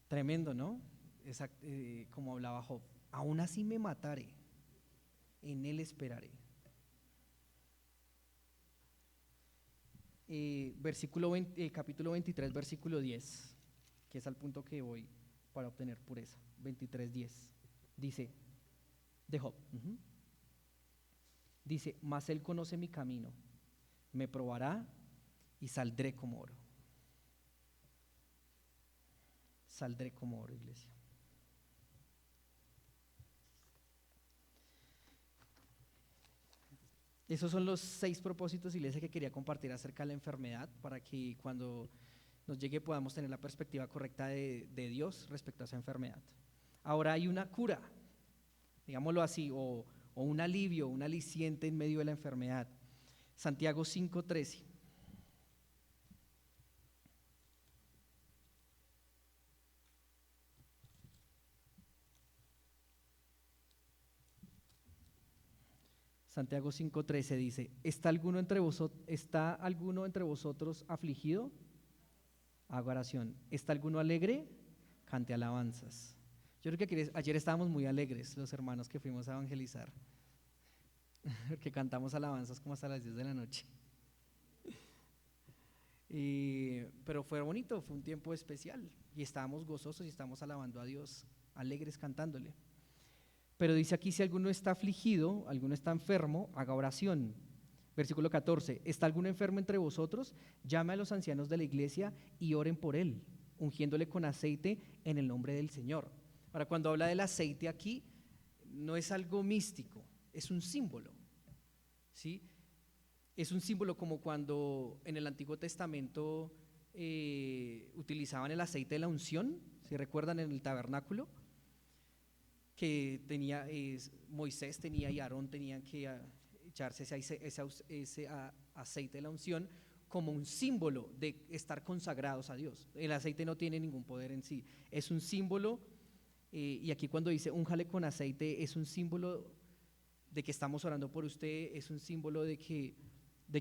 Tremendo, ¿no? Como hablaba Job, aún así me matare, en él esperaré. Capítulo 23, versículo 10, que es al punto que voy para obtener pureza. 23:10 dice, de Job, dice, mas él conoce mi camino, me probará y saldré como oro. Saldré como oro, iglesia. Esos son los 6 propósitos, iglesia, que quería compartir acerca de la enfermedad, para que cuando nos llegue podamos tener la perspectiva correcta de Dios respecto a esa enfermedad. Ahora hay una cura, digámoslo así, o un alivio, un aliciente en medio de la enfermedad. Santiago 5:13. Santiago 5:13 dice, ¿está alguno entre vosotros afligido? Haga oración. ¿Está alguno alegre? Cante alabanzas. Yo creo que ayer estábamos muy alegres los hermanos que fuimos a evangelizar, porque cantamos alabanzas como hasta las 10 de la noche. Pero fue bonito, fue un tiempo especial y estábamos gozosos y estábamos alabando a Dios, alegres cantándole. Pero dice aquí, si alguno está afligido, alguno está enfermo, haga oración. Versículo 14, ¿está alguno enfermo entre vosotros? Llame a los ancianos de la iglesia y oren por él, ungiéndole con aceite en el nombre del Señor. Ahora, cuando habla del aceite aquí, no es algo místico, es un símbolo, ¿sí? Es un símbolo como cuando en el Antiguo Testamento utilizaban el aceite de la unción, si recuerdan, en el tabernáculo, que Moisés tenía y Aarón tenían que echarse ese aceite de la unción como un símbolo de estar consagrados a Dios. El aceite no tiene ningún poder en sí, es un símbolo, y aquí cuando dice únjale con aceite, es un símbolo de que estamos orando por usted, es un símbolo de que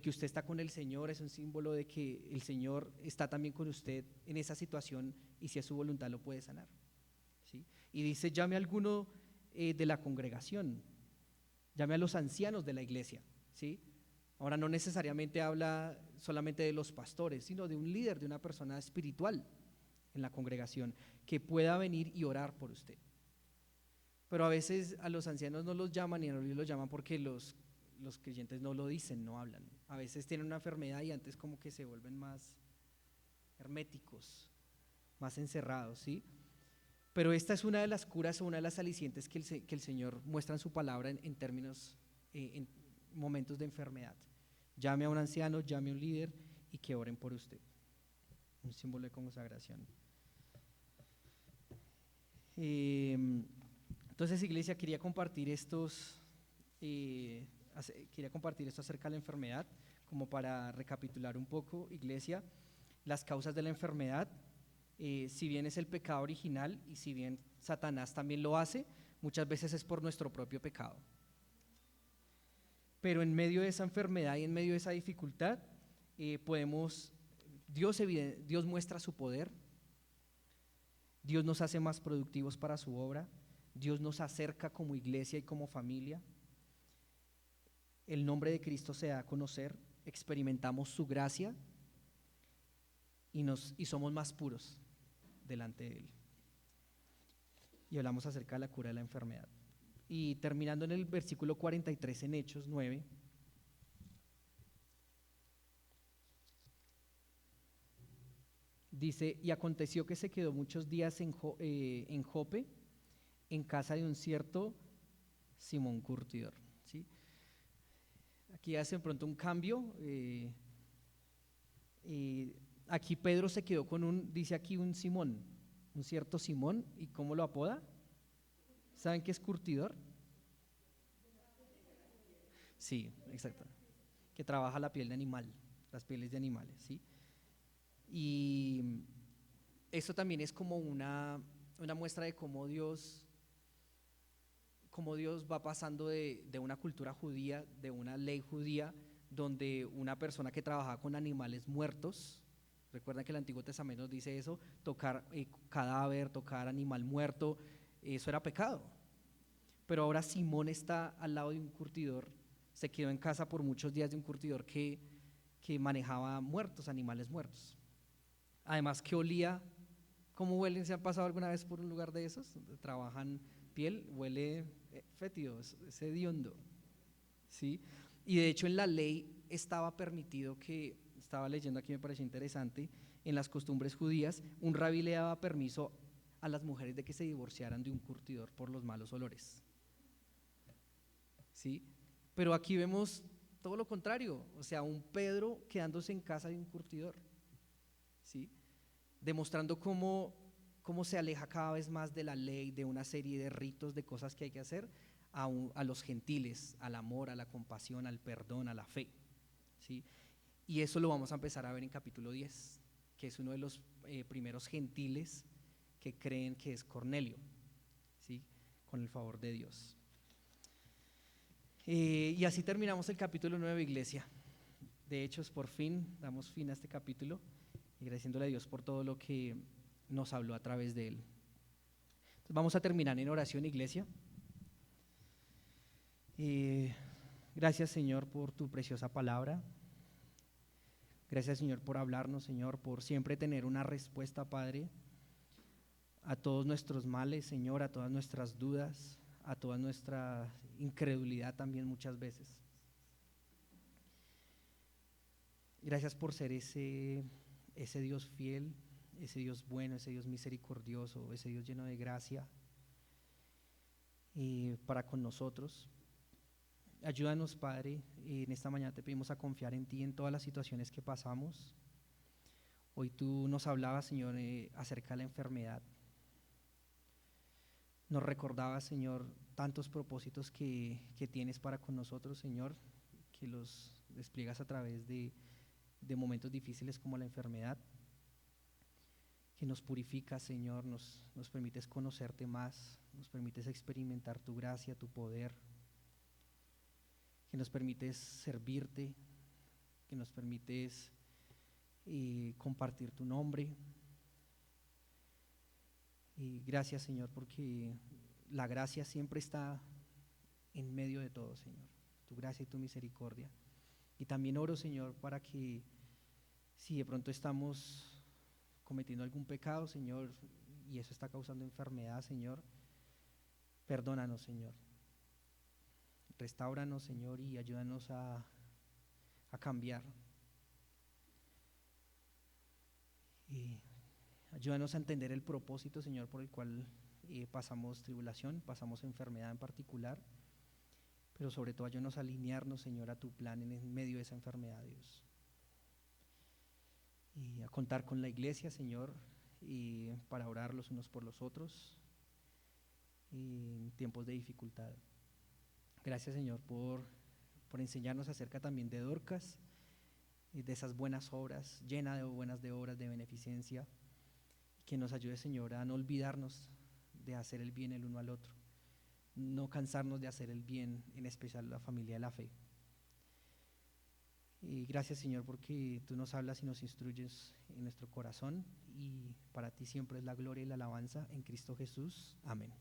usted está con el Señor, es un símbolo de que el Señor está también con usted en esa situación y si es su voluntad lo puede sanar, ¿sí? Y dice, llame a alguno de la congregación, llame a los ancianos de la iglesia, ¿sí? Ahora no necesariamente habla solamente de los pastores, sino de un líder, de una persona espiritual en la congregación que pueda venir y orar por usted. Pero a veces a los ancianos no los llaman y a los llaman porque los creyentes no lo dicen, no hablan. A veces tienen una enfermedad y antes como que se vuelven más herméticos, más encerrados, ¿sí? Pero esta es una de las curas o una de las alicientes que el Señor muestra en su palabra en términos, en momentos de enfermedad. Llame a un anciano, llame a un líder y que oren por usted. Un símbolo de consagración. Entonces, iglesia, quería compartir esto acerca de la enfermedad, como para recapitular un poco, iglesia, las causas de la enfermedad. Si bien es el pecado original y si bien Satanás también lo hace, muchas veces es por nuestro propio pecado. Pero en medio de esa enfermedad y en medio de esa dificultad, Dios muestra su poder, Dios nos hace más productivos para su obra, Dios nos acerca como iglesia y como familia. El nombre de Cristo se da a conocer, experimentamos su gracia y somos más puros delante de Él. Y hablamos acerca de la cura de la enfermedad. Y terminando en el versículo 43 en Hechos 9, dice: y aconteció que se quedó muchos días en Jope, en casa de un cierto Simón curtidor. ¿Sí? Aquí hace de pronto un cambio. Aquí Pedro se quedó con dice aquí un Simón, un cierto Simón. ¿Y cómo lo apoda? ¿Saben qué es curtidor? Sí, exacto. Que trabaja la piel de animal, las pieles de animales, ¿sí? Y esto también es como una muestra de cómo Dios va pasando de una cultura judía, de una ley judía, donde una persona que trabajaba con animales muertos, recuerdan que el Antiguo Testamento nos dice eso, tocar cadáver, tocar animal muerto, eso era pecado. Pero ahora Simón está al lado de un curtidor, se quedó en casa por muchos días de un curtidor que manejaba muertos, animales muertos. Además que olía, ¿cómo huelen? ¿Se han pasado alguna vez por un lugar de esos? Donde trabajan piel, huele fétido, es hediondo, ¿sí? Y de hecho en la ley estaba permitido que, estaba leyendo aquí, me pareció interesante, en las costumbres judías, un rabí le daba permiso a las mujeres de que se divorciaran de un curtidor por los malos olores, ¿sí? Pero aquí vemos todo lo contrario, o sea, un Pedro quedándose en casa de un curtidor, ¿sí? Demostrando cómo se aleja cada vez más de la ley, de una serie de ritos, de cosas que hay que hacer, a los gentiles, al amor, a la compasión, al perdón, a la fe, ¿sí? Y eso lo vamos a empezar a ver en capítulo 10, que es uno de los primeros gentiles que creen que es Cornelio, ¿sí? Con el favor de Dios. Y así terminamos el capítulo 9, iglesia. De Hechos, por fin, damos fin a este capítulo, agradeciéndole a Dios por todo lo que nos habló a través de él. Entonces vamos a terminar en oración, iglesia. Gracias, Señor, por tu preciosa palabra. Gracias, Señor, por hablarnos, Señor, por siempre tener una respuesta, Padre, a todos nuestros males, Señor, a todas nuestras dudas, a toda nuestra incredulidad también muchas veces. Gracias por ser ese Dios fiel, ese Dios bueno, ese Dios misericordioso, ese Dios lleno de gracia para con nosotros. Ayúdanos, Padre, en esta mañana te pedimos a confiar en ti en todas las situaciones que pasamos. Hoy tú nos hablabas, Señor, acerca de la enfermedad. Nos recordabas, Señor, tantos propósitos que tienes para con nosotros, Señor, que los despliegas a través de momentos difíciles como la enfermedad, que nos purifica, Señor, nos permites conocerte más, nos permites experimentar tu gracia, tu poder, que nos permites servirte, que nos permites compartir tu nombre. Y gracias, Señor, porque la gracia siempre está en medio de todo, Señor, tu gracia y tu misericordia. Y también oro, Señor, para que si de pronto estamos cometiendo algún pecado, Señor, y eso está causando enfermedad, Señor, perdónanos, Señor. Restáuranos, Señor, y ayúdanos a cambiar. Y ayúdanos a entender el propósito, Señor, por el cual pasamos tribulación, pasamos enfermedad en particular, pero sobre todo ayúdanos a alinearnos, Señor, a tu plan en medio de esa enfermedad, Dios. Y a contar con la iglesia, Señor, y para orar los unos por los otros en tiempos de dificultad. Gracias, Señor, por enseñarnos acerca también de Dorcas y de esas buenas obras, llena de buenas de obras de beneficencia, que nos ayude, Señor, a no olvidarnos de hacer el bien el uno al otro, no cansarnos de hacer el bien, en especial a la familia de la fe. Y gracias, Señor, porque tú nos hablas y nos instruyes en nuestro corazón, y para ti siempre es la gloria y la alabanza en Cristo Jesús. Amén.